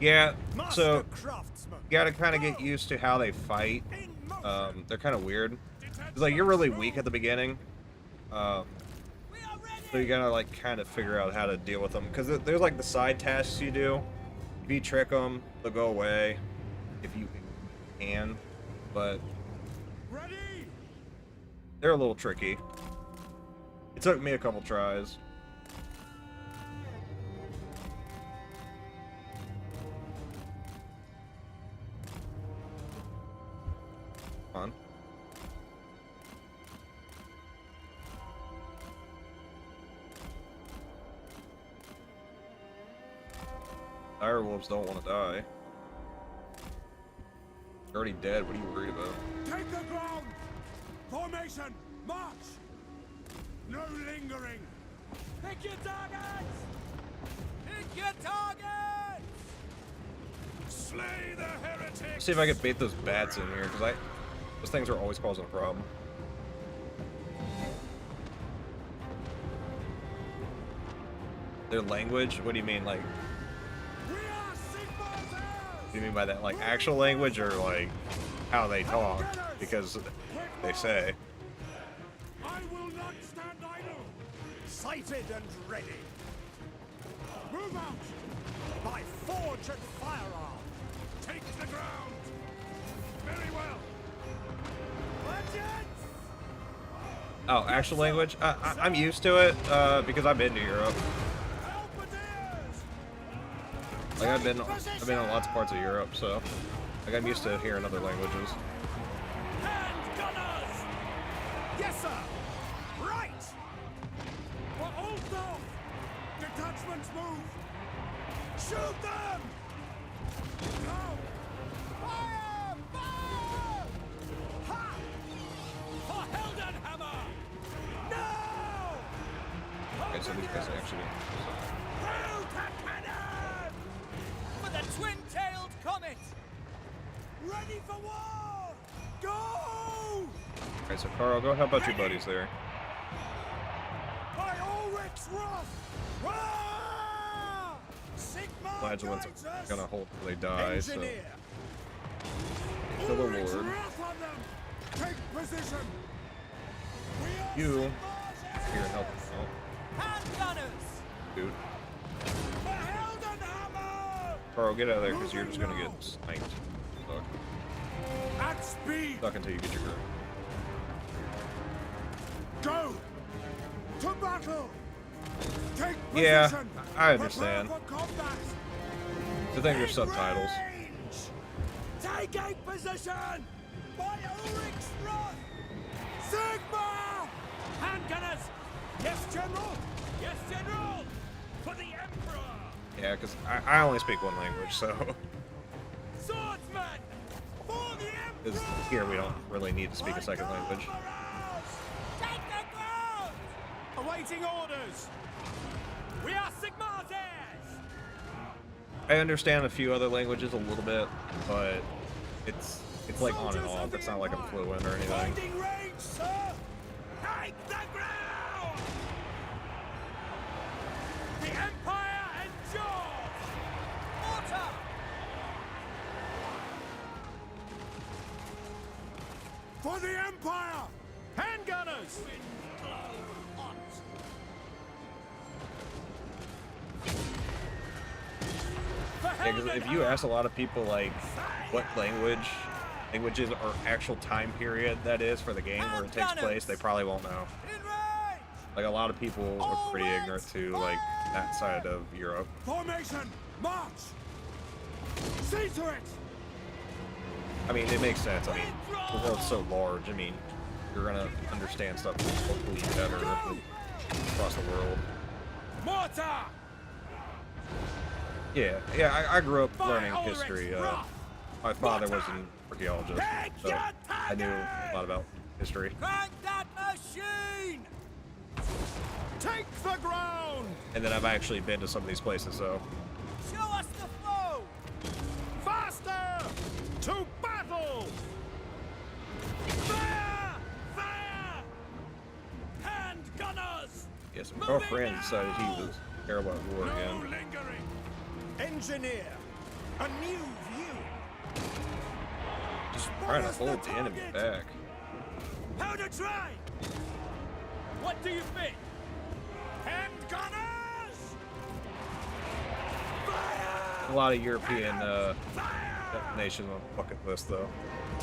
Yeah, Master so craftsman. you gotta kind of get used to how they fight. They're kind of weird. It's like you're really weak at the beginning. So you gotta like kind of figure out how to deal with them. Because there's like the side tasks you do. If you trick them, they'll go away. If you can. But Ready? they're a little tricky. It took me a couple tries. On. Direwolves don't want to die. You're already dead. What are you worried about? Take the ground! Formation, march! No lingering! Pick your targets! Pick your targets! Slay the heretics! Let's see if I can bait those bats in here, because those things are always causing a problem. Their language? What do you mean, like? We are Sigmar's heirs! What do you mean by that? Like actual language or like how they talk? Because they say. I will not stand idle! Sighted and ready! Move out! By forge and firearm! Take the ground! Very well! Legends! Oh, actual language? I'm used to it because I've been to Europe. Like I've been in lots of parts of Europe, so like I'm used to hearing other languages. Hand gunners! Yes, sir! Right! For Ulster! detachments move! Shoot them! Now! Fire! Fire! Ha! For Heldenhammer! Now! Okay, so these guys are actually Hail to cannon! For the twin-tailed comet! Ready for war! Go! Okay, so Carl, go help out your buddies there. By Ulrich's wrath! Rah! Sigma Vlad's the ones guides that are us! gonna hold till they die, so Engineer! kill the Ulrich's Lord. wrath on them! Take position! We are You Sigma's here and help them out, hand gunners! dude. The Heldenhammer! Carl, get out of there because you're just gonna get sniped. Suck. At speed! Suck until you get your group. Go! To battle! Take Yeah, position! I understand. Prepare for combat! The thing are In subtitles. range! Take a position! By Ulrich's wrath! Sigma! Hand gunners! Yes, General! Yes, General! For the Emperor! Yeah, because I only speak one language, so Swordsman! For the Emperor! because here we don't really need to speak a second language. Take the ground! Awaiting orders! We are Sigma's heirs! I understand a few other languages a little bit, but it's like on and off. It's not like I'm fluent or anything. Finding range, sir! Take the ground! The Empire endures! Mortar! For the Empire! Handgunners! Yeah, because if you ask a lot of people like what languages or actual time period that is for the game where it takes place, they probably won't know. In range! Like a lot of people are pretty ignorant to like that side of Europe. Formation! March! See to it! I mean, it makes sense. I mean, the world's so large. I mean, you're gonna understand stuff hopefully better across the world. Mortar! Yeah, I grew up learning history. My father was an archaeologist, so I knew a lot about history. Crank that machine! Take the ground! And then I've actually been to some of these places, so Show us the foe! Faster! To battle! Fire! Fire! Hand gunners! yeah. So Karl Franz decided he was terrible at war again. lingering! Engineer! A new view! Just trying to hold the enemy back. How to try? What do you think? Hand gunners! Fire! A lot of European nations on the bucket list, though,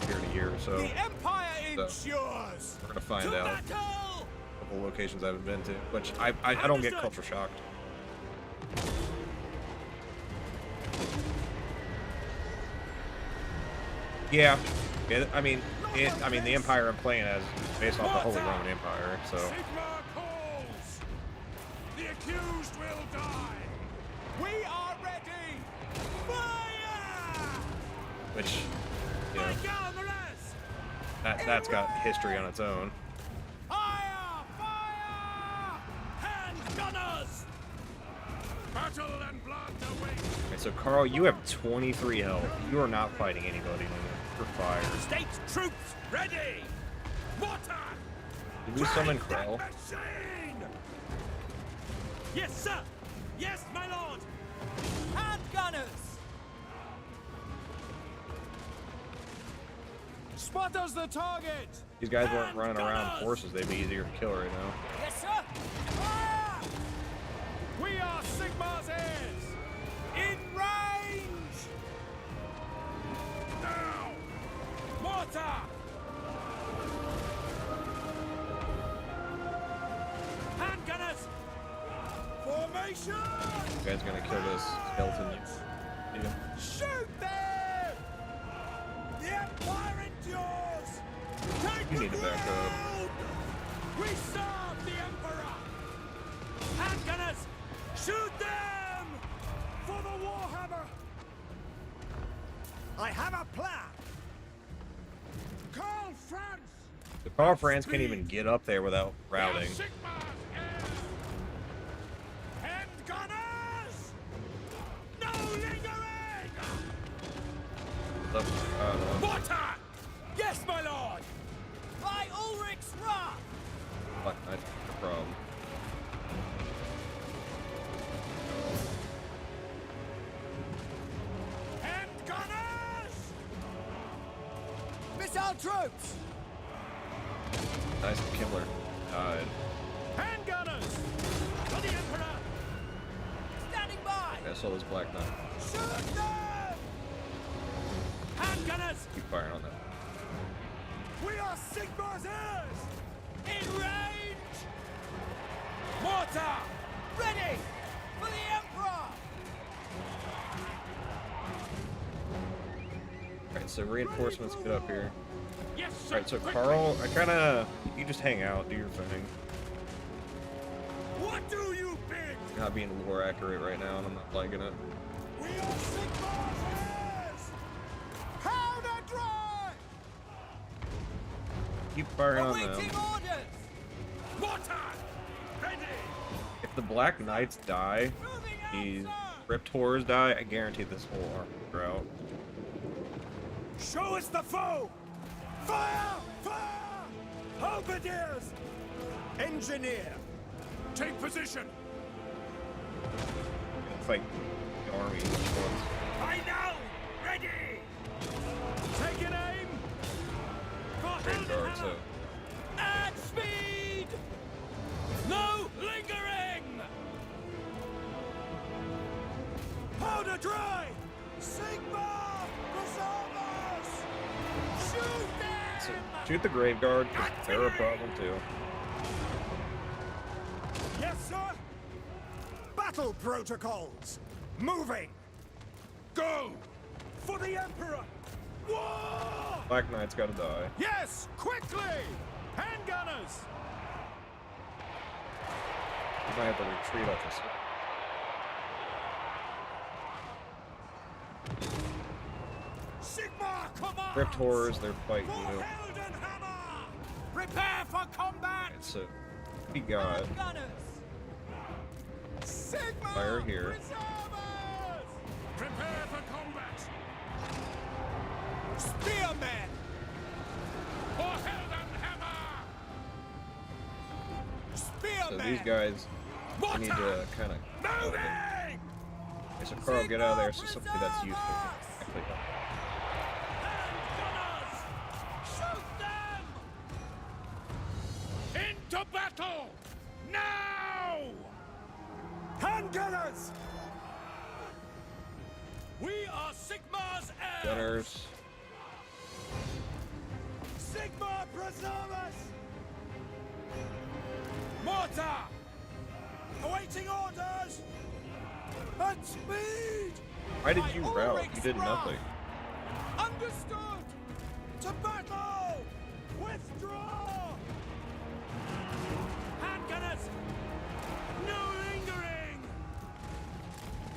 year to year. So The Empire So, endures! we're gonna find To out. battle! A couple locations I haven't been to, which I don't get culture shocked. Yeah, I mean, the empire I'm playing as is based off the Holy Roman Empire, so Sigma calls! The accused will die! We are ready! Fire! which, you know, Galmarez! that's got history on its own. Fire! Fire! Hand gunners! Battle and blood await! And so, Carl, you have 23 health. You are not fighting anybody. You're fired. State troops ready! Mortar! Did we summon Krell? Machine! Yes, sir! Yes, my lord! Hand gunners! Spot us the target! These guys weren't running around with horses. They'd be easier to kill right now. Yes, sir! Fire! We are Sigma's heirs! In range! Now! Mortar! Hand gunners! Formation! You guys gonna kill this skeleton? Yeah. Shoot them! The Empire endures! Take You the need to back up. ground! We serve the Emperor! Hand gunners! Shoot I have a plan. Karl Franz. The Karl Franz can't even get up there without routing. Hand gunners. No lingering. Mortar. Yes, my lord. By Ulrich's wrath. Black Knight, no problem. Hand gunners. Missile troops. Nice, Kimmler died. Hand gunners. For the Emperor. Standing by. I saw this Black Knight. Shoot them. Hand gunners. Keep firing on that. We are Sigmar's heirs! In range! Mortar! Ready! For the Emperor! Alright, so reinforcements get up here. Yes, sir. Alright, so Karl, you just hang out, do your thing. What do you bid? Not being lore accurate right now, and I'm not liking it. We are Sigmar's heirs! Powder dry! Keep firing on them. Awaiting orders! Mortar! Ready! If the Black Knights die, these Cryptors die, I guarantee this whole army out. Show us the foe! Fire! Fire! Halberdiers! Engineer! Take position! Fight the army each once. I know! Ready! Take an aim! For Great guard, so. At speed! No lingering! Powder dry! Sigma! Preserve us! Shoot them! So shoot the Grave Guard, because they're a problem too. Yes, sir! Battle protocols! Moving! Go! For the Emperor! War! Black Knight's gotta die. Yes! Quickly! Handgunners! You might have to retreat off this. Sigma command! Cryptors, they're fighting you. Heldenhammer! Prepare for combat! Alright, so be God. Sigma! Fire here. Preservers! Prepare for combat. Spearmen! For Heldenhammer. So Spearmen! these guys need to kind of. Moving! Okay, so Karl, get out of there. So something that's useful. Actually, Shoot them! Into battle. Now. Handgunners! We are Sigmar's heirs! Gunners. Sigma preserve us! Mortar! Awaiting orders! At speed! Why did you route? Ulrich's You did wrath! nothing. Understood! To battle! Withdraw! Handgunners! No lingering!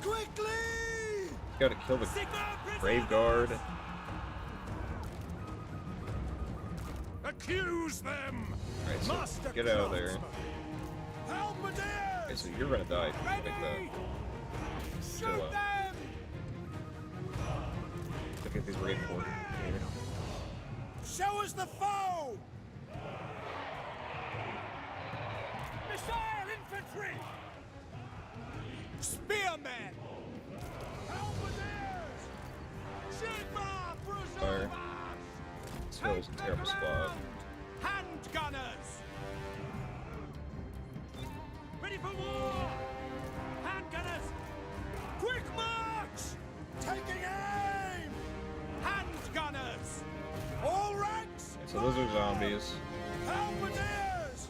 Quickly! Gotta kill the Sigma Grave Guard. Accuse them. Alright, so Master get out of there. Halberdiers! Okay, so you're gonna die if you make that. Ready! So, Shoot them! look at these reinforcements here. Show us the foe! Missile infantry! Spearmen! Halberdiers! Sigma Fire. preserve us! This hill's a terrible spot. Handgunners! Ready for war! Handgunners! Quick march! Taking aim! Handgunners! All ranks! Okay, so those are zombies. Halberdiers!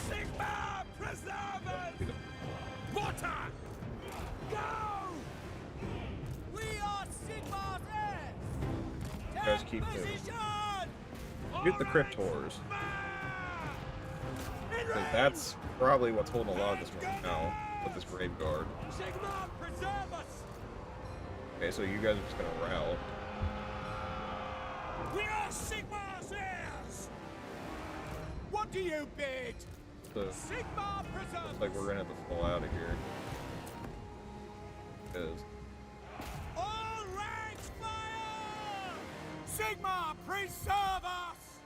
Sigma preservers! Mortar! Go! We are Sigmar's heirs! You guys keep moving. Get the Cryptors. Because that's probably what's holding a lot of this right now with this Grave Guard. Sigma preserve us! Okay, so you guys are just gonna route. We are Sigmar's heirs! What do you bid? So, Sigmar preserve looks like we're gonna have to pull out of here. Because all ranks fire! Sigmar preserve us!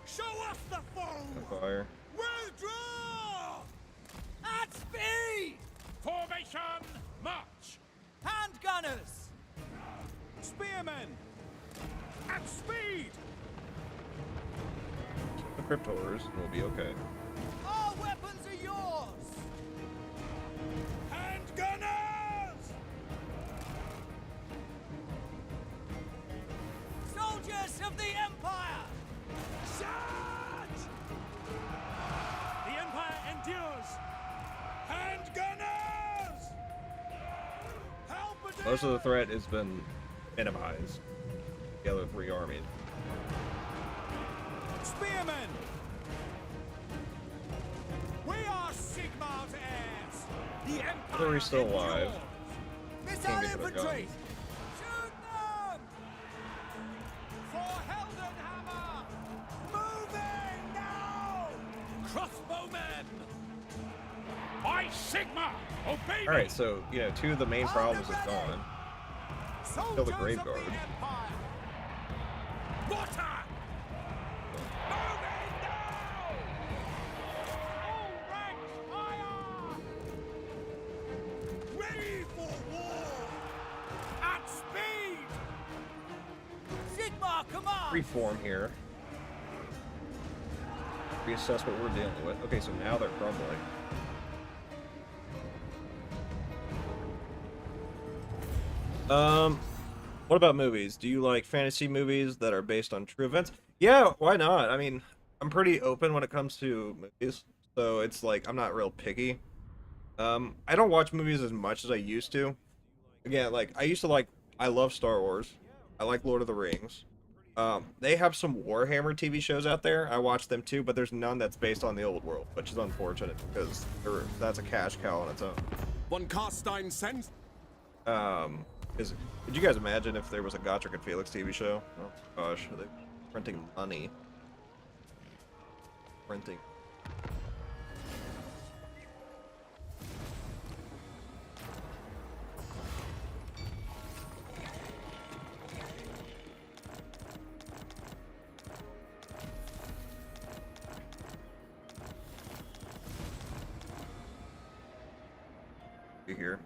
Show us the foe! fire. Withdraw! At speed! Formation, march! Handgunners! Spearmen! At speed! The Cryptors will be okay. Our weapons are yours! Handgunners! Soldiers of the Empire! Charge! The Empire endures! Handgunners! Help us! Most of the threat has been minimized. The other three armies. Spearmen! We are Sigmar's heirs! The Empire Are we still endures. alive? Miss Can't our get to their infantry! guns. Shoot them! For Heldenhammer! Moving now! Crossbowmen! By Sigma! Obey me! Alright, so, you know, two of the main problems is gone. Soldiers the of Grave Guard. the Empire! Water! Moving now! All ranks fire! Ready for war! At speed! Sigmar command! Reform here. Reassess what we're dealing with. Okay, so now they're crumbling. What about movies? Do you like fantasy movies that are based on true events? Yeah, why not? I mean, I'm pretty open when it comes to movies, so it's like I'm not real picky. I don't watch movies as much as I used to. Again, like I love Star Wars. I like Lord of the Rings. They have some Warhammer TV shows out there. I watch them too, but there's none that's based on the old world, which is unfortunate because that's a cash cow on its own. One Carstein sends. Could you guys imagine if there was a Gotrek and Felix TV show? Oh gosh, are they printing money? Printing. Be here.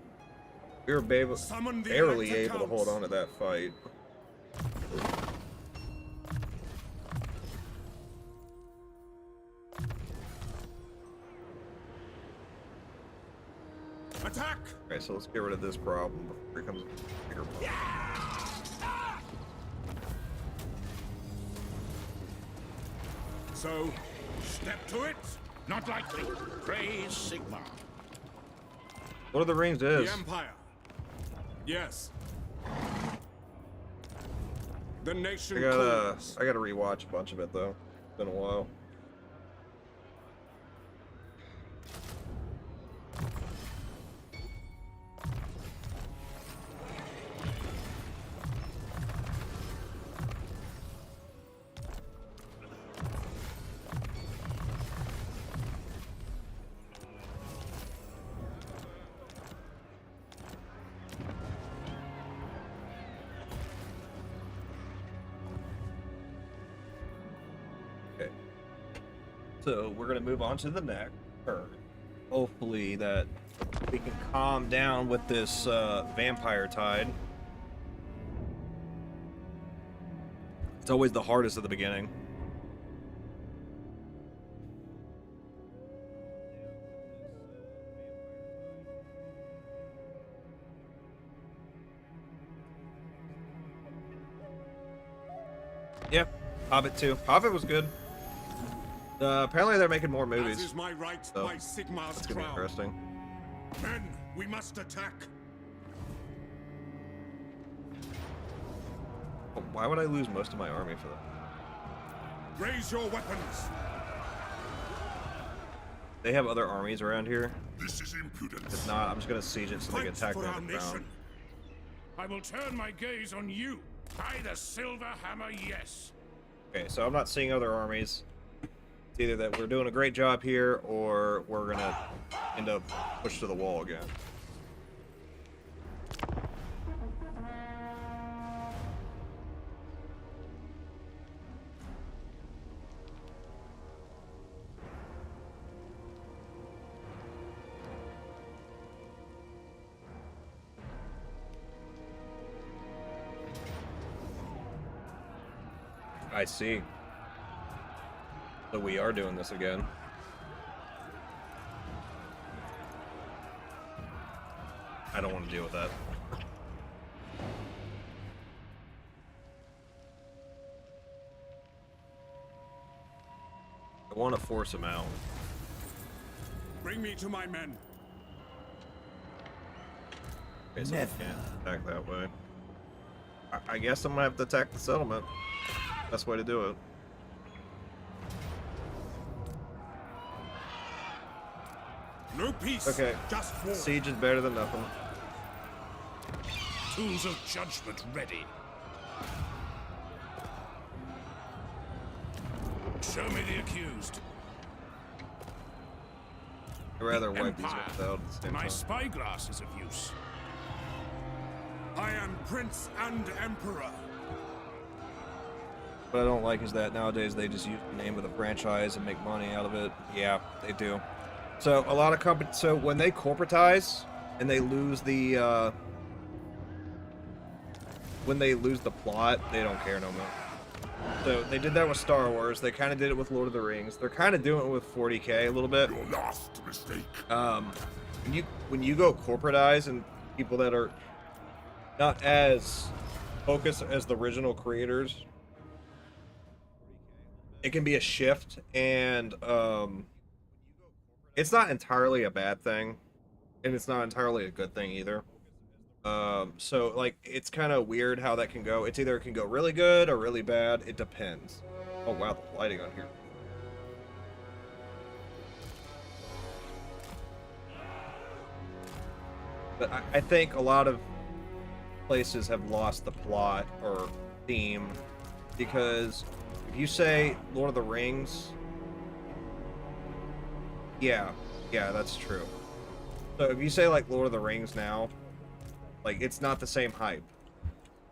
We were Summon the barely elected able to hold counts. on to that fight. Attack! Alright, so let's get rid of this problem before it becomes a bigger problem. So, step to it. Not likely. Praise Sigma. Lord of the Rings is. The Empire. Yes. The nation calls. I gotta rewatch a bunch of it though. It's been a while. Okay. So we're gonna move on to the next turn. Hopefully that we can calm down with this vampire tide. It's always the hardest at the beginning. Yep, Hobbit 2. Hobbit was good. Apparently they're making more As movies. is my right So, by Sigmar's That's gonna be crown. interesting. Men, we must attack. But why would I lose most of my army for that? Raise your weapons. They have other armies around here. This is impudence. If not, I'm just gonna siege it so they can Fight attack for me our on the ground. nation. I will turn my gaze on you. By the silver hammer, yes. Okay, so I'm not seeing other armies. It's either that we're doing a great job here, or we're gonna end up pushed to the wall again. I see. So we are doing this again. I don't want to deal with that. I want to force him out. Bring me to my men. Okay, so I can't attack that way. I guess I'm gonna have to attack the settlement. Best way to do it. No peace. Okay. Just war. Siege is better than nothing. Tools of judgment ready. Show me the accused. I'd rather wipe these Empire. ones out at the same My time. spyglass is of use. I am prince and emperor. What I don't like is that nowadays they just use the name of the franchise and make money out of it. Yeah, they do. So a lot of companies, so when they corporatize and they lose the when they lose the plot, they don't care no more. So they did that with Star Wars. They kind of did it with Lord of the Rings. They're kind of doing it with 40K a little bit. Your last mistake. When you go corporatize and people that are not as focused as the original creators, it can be a shift, and it's not entirely a bad thing, and it's not entirely a good thing either. So like it's kind of weird how that can go. It's either it can go really good or really bad. It depends. Oh wow, the lighting on here. But I think a lot of places have lost the plot or theme, because if you say Lord of the Rings, yeah, that's true. So if you say like Lord of the Rings now, like it's not the same hype.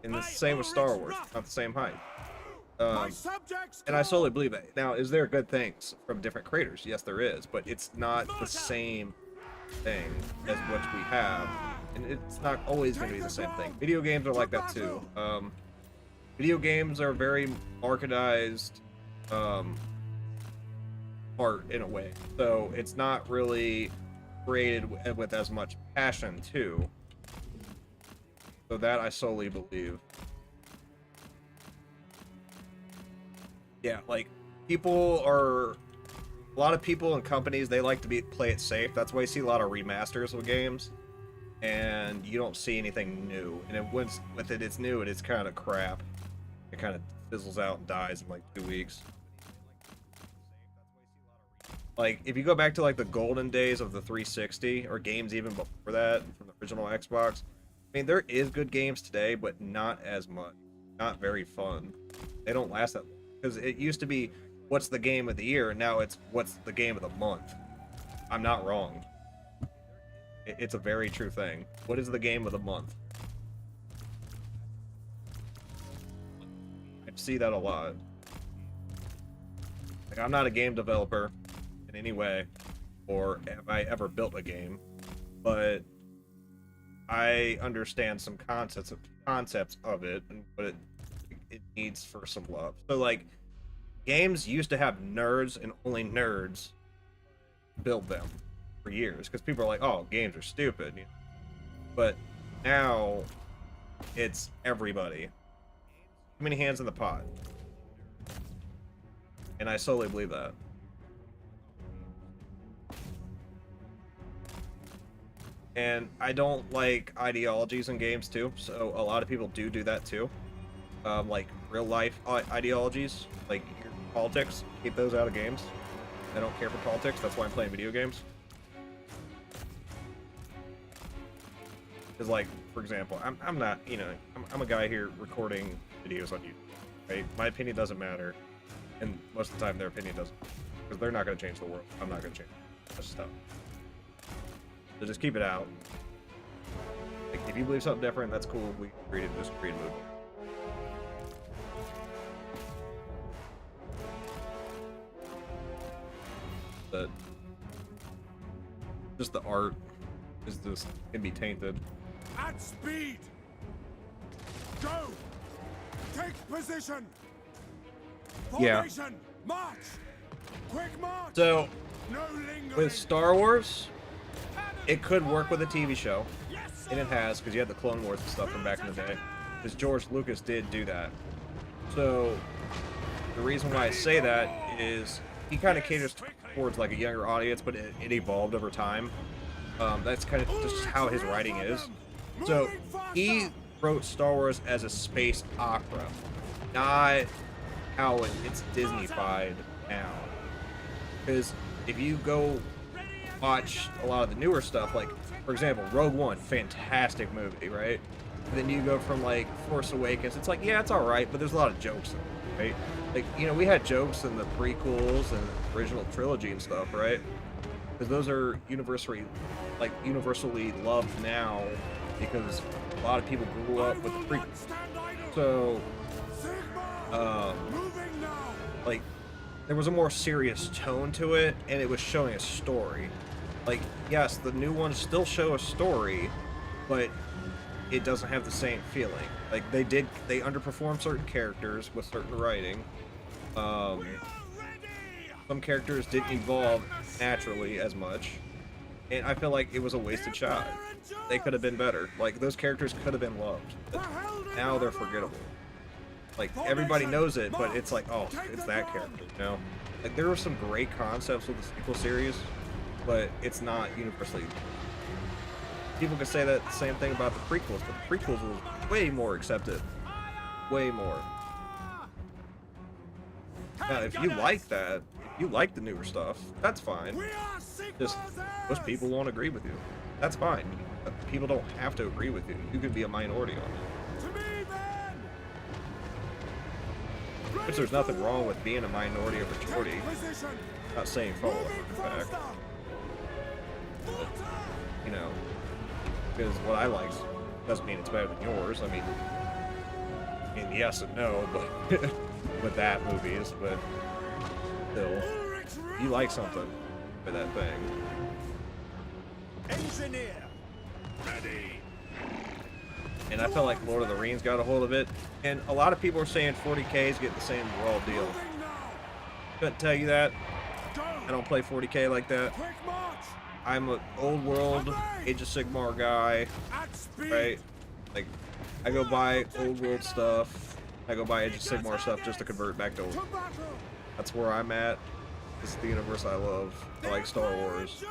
And the same with Star Wars, not the same hype. My subjects. And I solely believe that. Now, is there good things from different creators? Yes, there is, but it's not the same thing as what we have, and it's not always going to be the same thing. Video games are like that too. Video games are very marketized art in a way, so it's not really created with as much passion too. So that I solely believe. Yeah, like a lot of people and companies, they like to play it safe. That's why you see a lot of remasters of games, and you don't see anything new. And once with it, it's new, and it's kind of crap. It kind of fizzles out and dies in like 2 weeks. Like if you go back to like the golden days of the 360, or games even before that from the original Xbox, I mean there is good games today, but not as much. Not very fun. They don't last that long. Because it used to be, what's the game of the year, and now it's what's the game of the month. I'm not wrong. It's a very true thing. What is the game of the month? I see that a lot. Like, I'm not a game developer in any way, or have I ever built a game, but I understand some concepts of it and what it needs for some love. So like games used to have nerds, and only nerds build them for years, because people are like, oh, games are stupid, you know? But now it's everybody. Too many hands in the pot, and I solely believe that. And I don't like ideologies in games too, so a lot of people do that too. Like real life ideologies, like your politics, keep those out of games. I don't care for politics, that's why I'm playing video games. Because like, for example, I'm not, you know, I'm a guy here recording videos on YouTube, right? My opinion doesn't matter, and most of the time their opinion doesn't, because they're not going to change the world. I'm not going to change it. That's stuff. So just keep it out. Like, if you believe something different, that's cool. We agree to disagree and move on. But just the art is just can be tainted. At speed! Go! Take position! Yeah. Formation! March! Quick march! So, No lingering! with Star Wars, it could work with a TV show, and it has, because you had the Clone Wars and stuff from back in the day, because George Lucas did do that. So, the reason why I say that is he kind of caters towards like a younger audience, but it evolved over time. That's kind of just how his writing is. So, he wrote Star Wars as a space opera, not how it's Disney-fied now. Because if you go watch a lot of the newer stuff, like, for example, Rogue One, fantastic movie, right? And then you go from, like, Force Awakens, it's like, yeah, it's alright, but there's a lot of jokes in it, right? Like, you know, we had jokes in the prequels and the original trilogy and stuff, right? Because those are universally loved now, because a lot of people grew up with the prequels. So, like, there was a more serious tone to it, and it was showing a story. Like, yes, the new ones still show a story, but it doesn't have the same feeling. Like, they underperformed certain characters with certain writing. Some characters didn't evolve naturally as much, and I feel like it was a wasted shot. They could have been better. Like, those characters could have been loved. But now they're forgettable. Like, everybody knows it, but it's like, oh, it's that character, you know? Like, there were some great concepts with the sequel series, but it's not universally. People could say that the same thing about the prequels, but the prequels was way more accepted. Way more. Now, if you like that, if you like the newer stuff, that's fine. Just, most people won't agree with you. That's fine. But people don't have to agree with you. You could be a minority on it. Which there's nothing wrong with being a minority or majority. Not saying follow it, in fact. But, you know, because what I like doesn't mean it's better than yours. I mean yes and no, but with that movies, but still, you like something for that thing. Engineer, Ready. And I felt like Lord of the Rings got a hold of it, and a lot of people are saying 40K is getting the same raw deal. Couldn't tell you that. I don't play 40K like that. I'm an old world Age of Sigmar guy, right? Like, I go buy old world stuff. I go buy Age of Sigmar stuff just to convert back to old. That's where I'm at. This is the universe I love. I like Star Wars.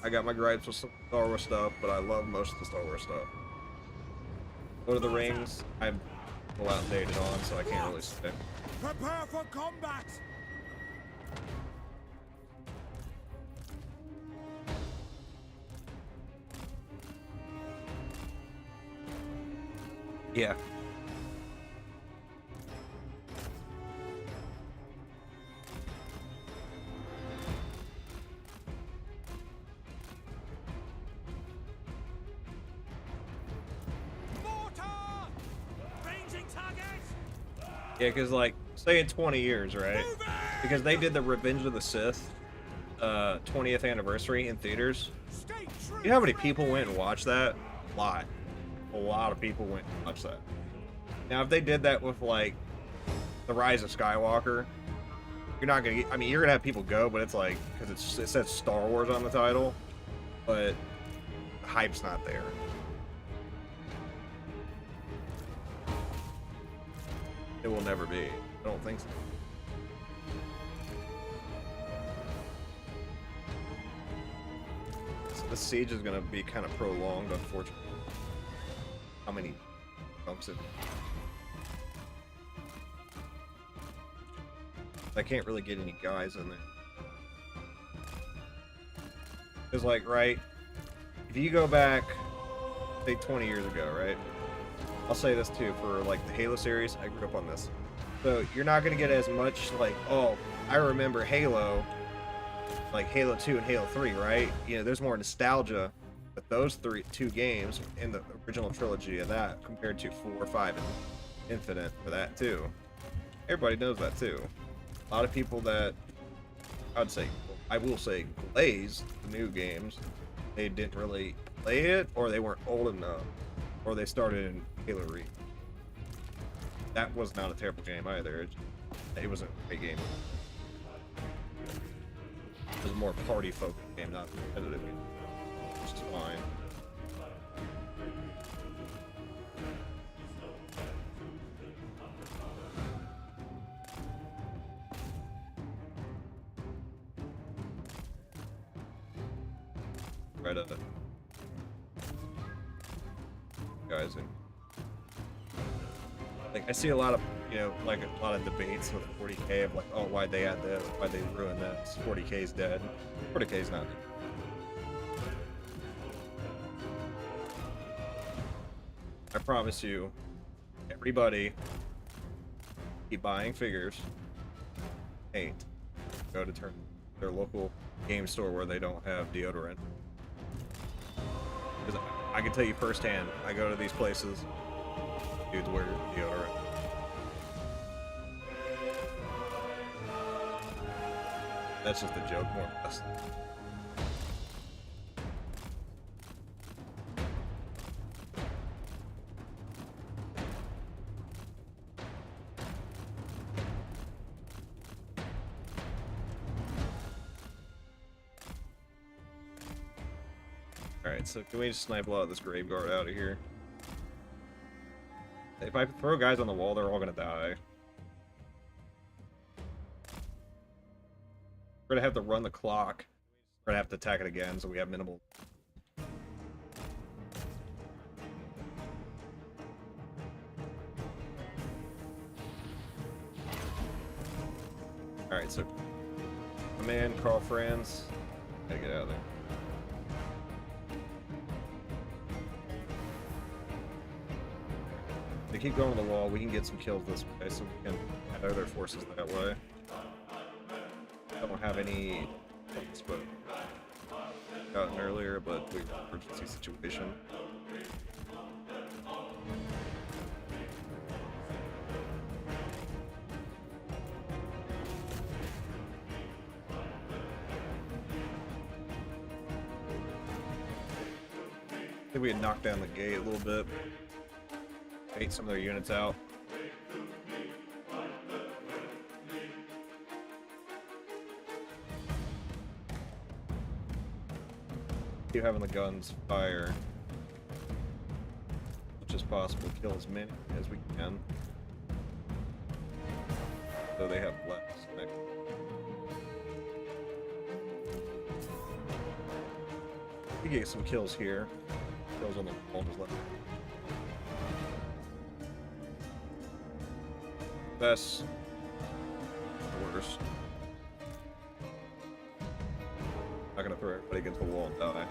I got my gripes with some Star Wars stuff, but I love most of the Star Wars stuff. Lord of the Rings, I'm a little outdated on, so I can't really say. prepare for combat. Yeah. Yeah, because, like, say in 20 years, right? Because they did the Revenge of the Sith 20th anniversary in theaters. You know how many people went and watched that? A lot. A lot of people went and watched that. Now, if they did that with, like, The Rise of Skywalker, you're not going to get... I mean, you're going to have people go, but it's like... Because it says Star Wars on the title, but the hype's not there. It will never be. I don't think so. So this siege is going to be kind of prolonged, unfortunately. How many bumps it? I can't really get any guys in there. Because, like, right, if you go back say 20 years ago, right? I'll say this too, for like the Halo series, I grew up on this. So you're not gonna get as much like, oh, I remember Halo, like Halo 2 and Halo 3, right? You know, there's more nostalgia with those two games in the original trilogy of that compared to 4, 5, and Infinite for that too. Everybody knows that too. A lot of people that I will say glazed the new games, they didn't really play it, or they weren't old enough, or they started in Halo Reach. That was not a terrible game either. It was a great game. It was a more party-focused game, not a competitive game, which is fine. Right up. Guys, and like I see a lot of, you know, like a lot of debates with 40K of like, oh, why'd they add this? Why'd they ruin this? 40K's dead. 40K's not dead. I promise you, everybody keep buying figures, paint, go to their local game store where they don't have deodorant. Because I can tell you firsthand, I go to these places, dudes wear deodorant. That's just a joke, more or less. Alright, so can we just snipe a lot of this Graveguard out of here? If I throw guys on the wall, they're all gonna die. We're gonna have to run the clock. We're gonna have to attack it again, so we have minimal. Alright, so my man, Karl Franz. Gotta get out of there. They keep going to the wall, we can get some kills this way, so we can add other forces that way. I don't have any but gotten earlier, but we have an emergency situation. I think we had knocked down the gate a little bit. Bait some of their units out. Keep having the guns fire as much as possible, kill as many as we can. So they have less. We get some kills here. Kills on the wall just left. Best. Worst. Not gonna throw everybody against the wall and die.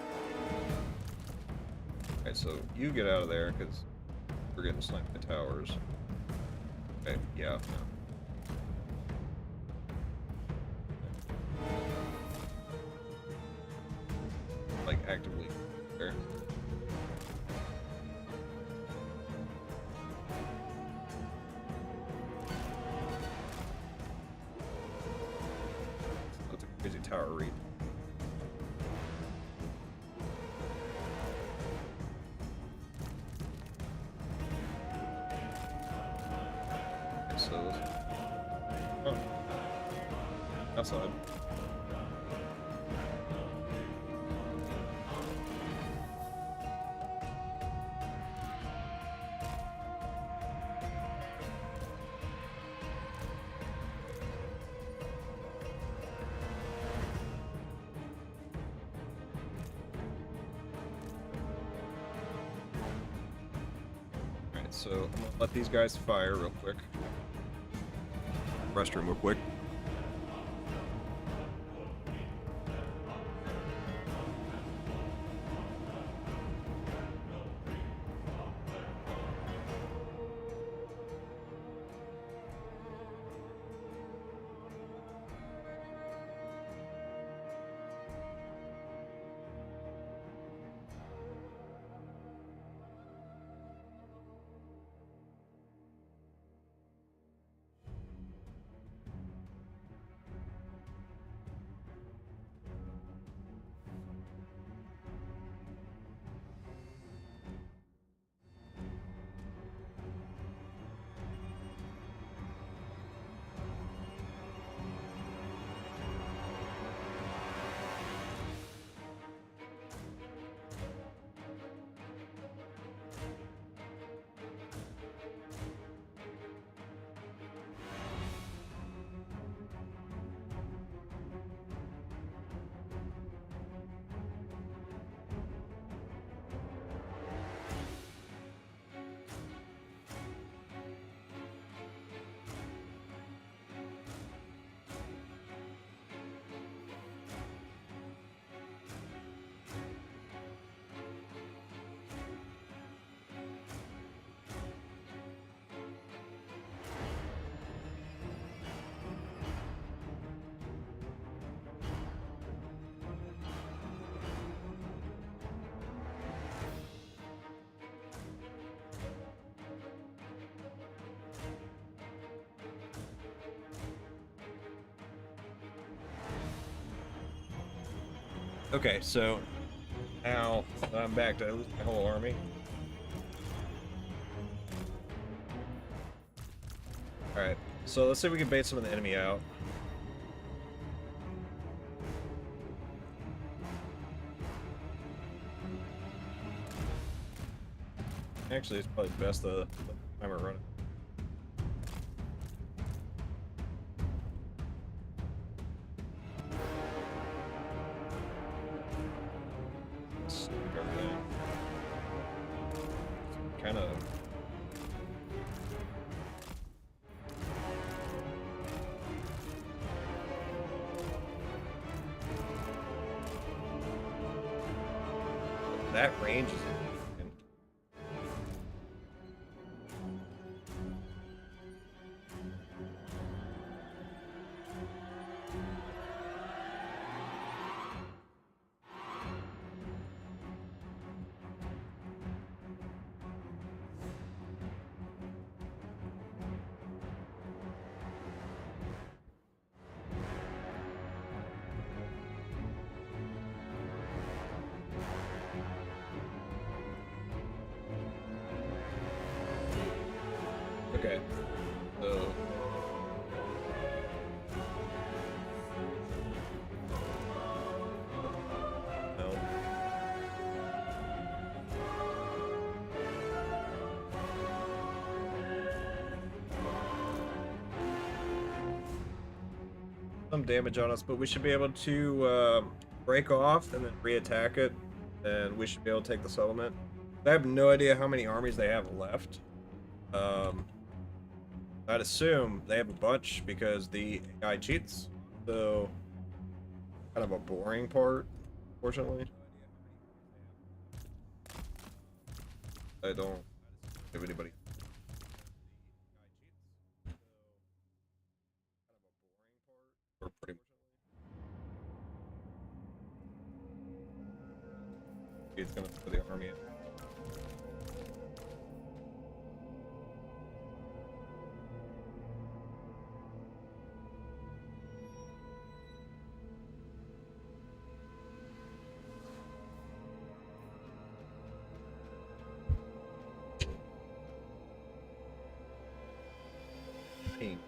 Okay, so you get out of there because we're getting sniped by towers. Okay, yeah. Like actively there. That's a crazy tower read. So, oh, outside. Alright, so I'm gonna let these guys fire real quick. Restroom real quick. Okay, so now I'm back to lose my whole army. Alright, so let's see if we can bait some of the enemy out. Actually, it's probably best the timer running. Kind of. That range is significant. Okay, so no. Some damage on us, but we should be able to break off and then re-attack it, and we should be able to take the settlement. I have no idea how many armies they have left. I'd assume they have a bunch because the AI cheats, so kind of a boring part, fortunately. I don't have anybody. Or pretty much. It's gonna put the army in. Ping.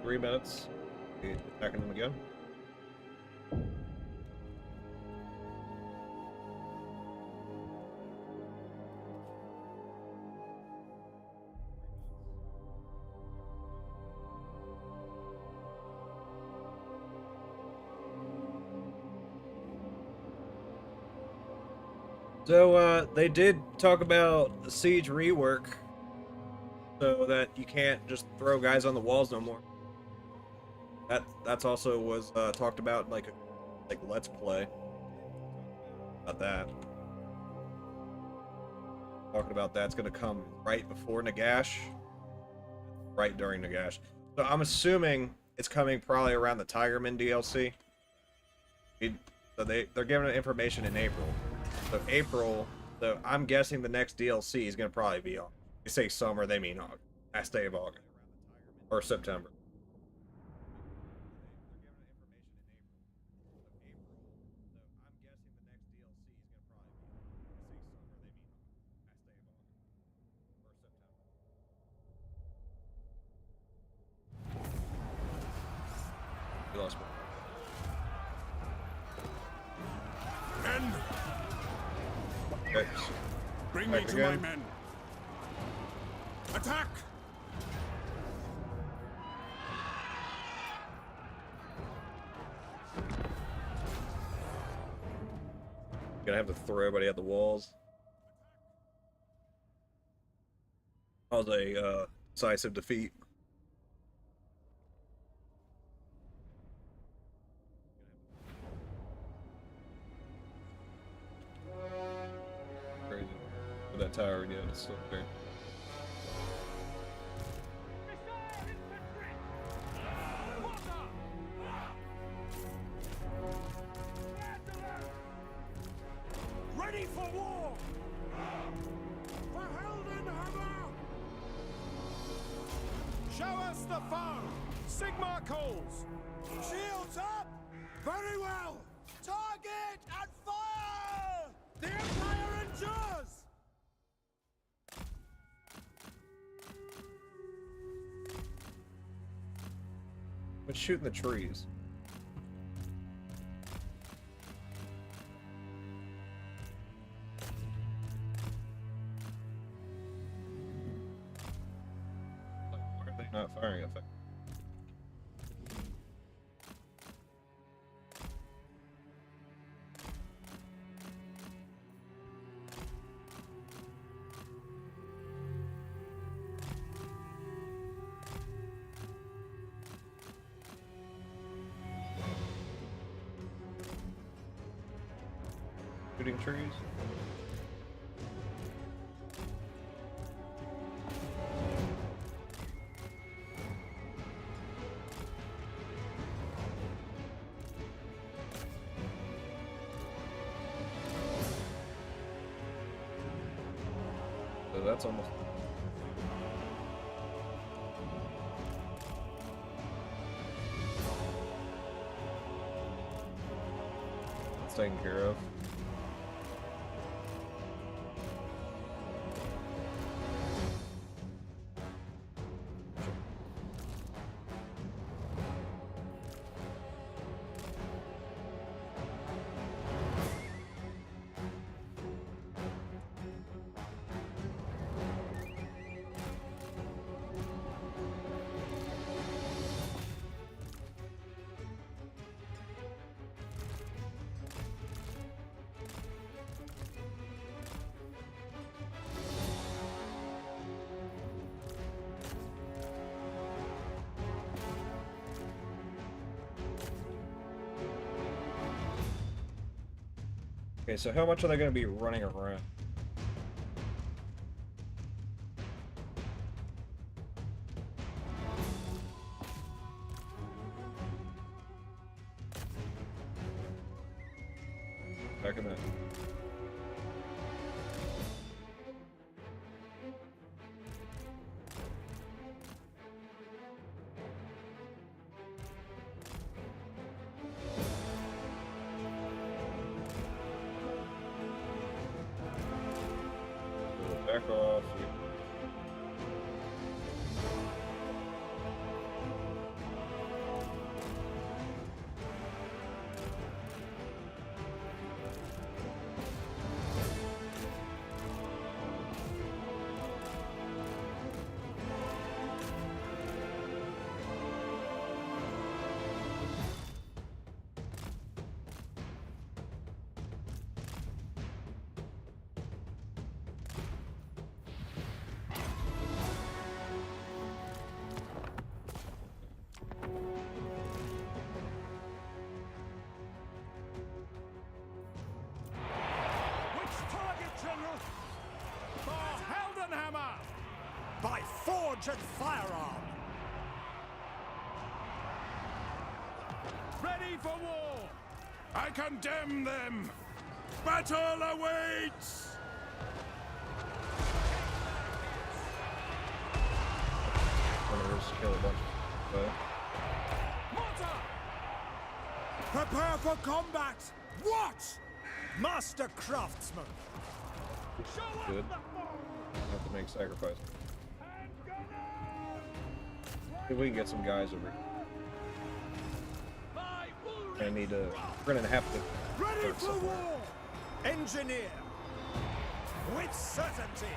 Three minutes. Attacking them again. So, they did talk about the siege rework, so that you can't just throw guys on the walls no more. That's also was talked about like Let's Play about that. Talking about that's gonna come right before Nagash, right during Nagash. So I'm assuming it's coming probably around the Tigerman DLC. So they're giving it information in April. So April. So I'm guessing the next DLC is gonna probably be August. They say summer, they mean August. Last day of August or September. We lost one. Men, Okay. bring me Back to my again. men. Attack! Gonna have to throw everybody at the walls. That was a decisive defeat. Crazy. But that tower yet. It's still there. Ready for war! For Heldenhammer! Show us the foe! Sigmar calls! Shields up! Very well! Target and fire! The Empire endures! But shooting the trees. Why are they not firing effect? Shooting trees. So that's almost. That's taken care of. Okay, so how much are they going to be running around? Back in that. Back off. By forge and firearm! Ready for war! I condemn them! Battle awaits! I'm gonna just kill a bunch of Mortar! Prepare for combat! What? Master craftsman! Show good. us the foe! Have to make sacrifices. If we can get some guys over here. I need to. We're gonna have to. Ready start for somewhere. war! Engineer! With certainty!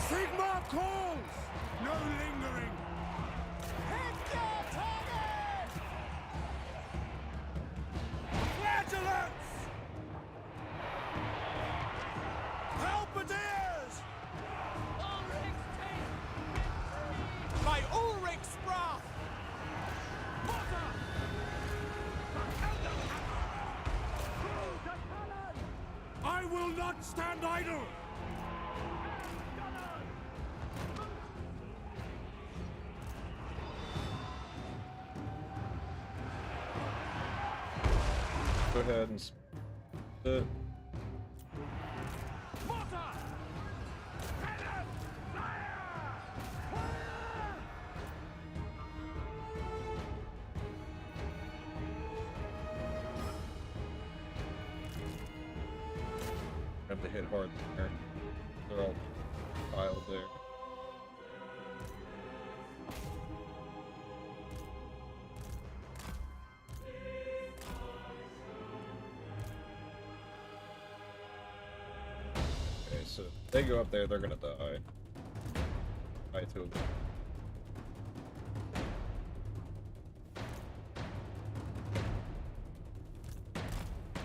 Sigmar calls! No lingering! Hit your target! Flagellants! Halberdiers! By Ulrich's wrath! I will not stand idle! Go ahead and it. Have to hit hard there. They're all piled there. Okay, so if they go up there, they're gonna die. Die to them.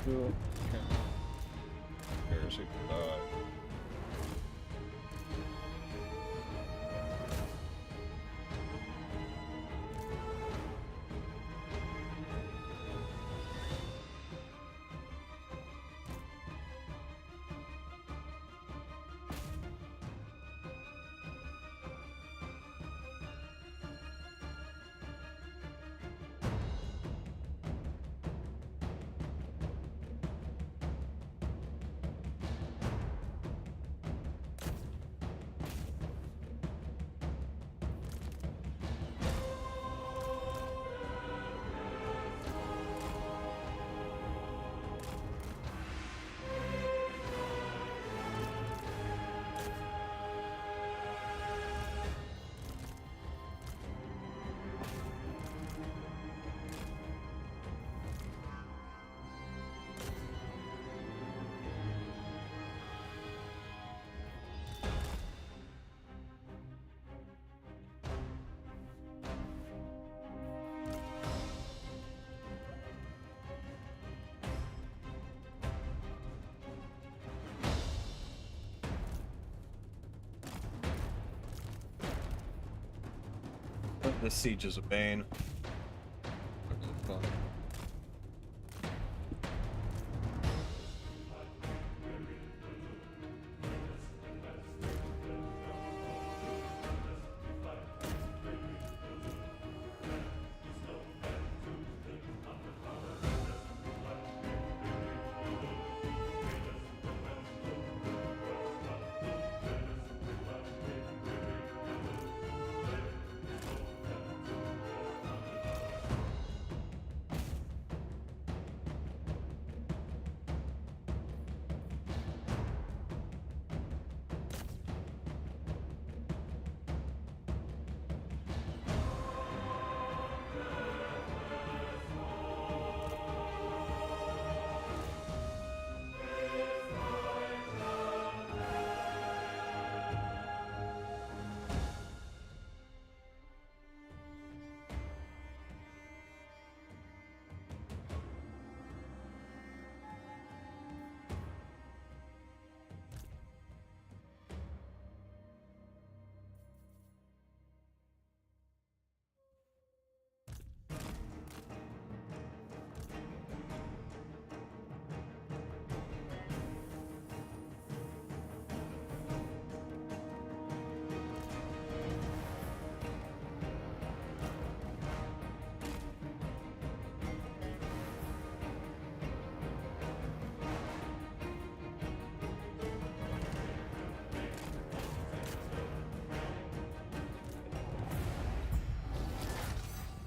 Cool. Okay. Here's who can die. This siege is a bane. Fun.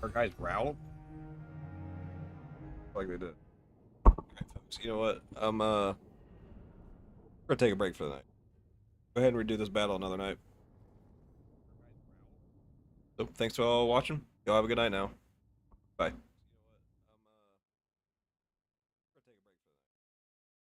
Our guys rattled? Like they did. Okay, folks, you know what? I'm gonna take a break for the night. Go ahead and redo this battle another night. So, thanks for all watching. Y'all have a good night now. Bye.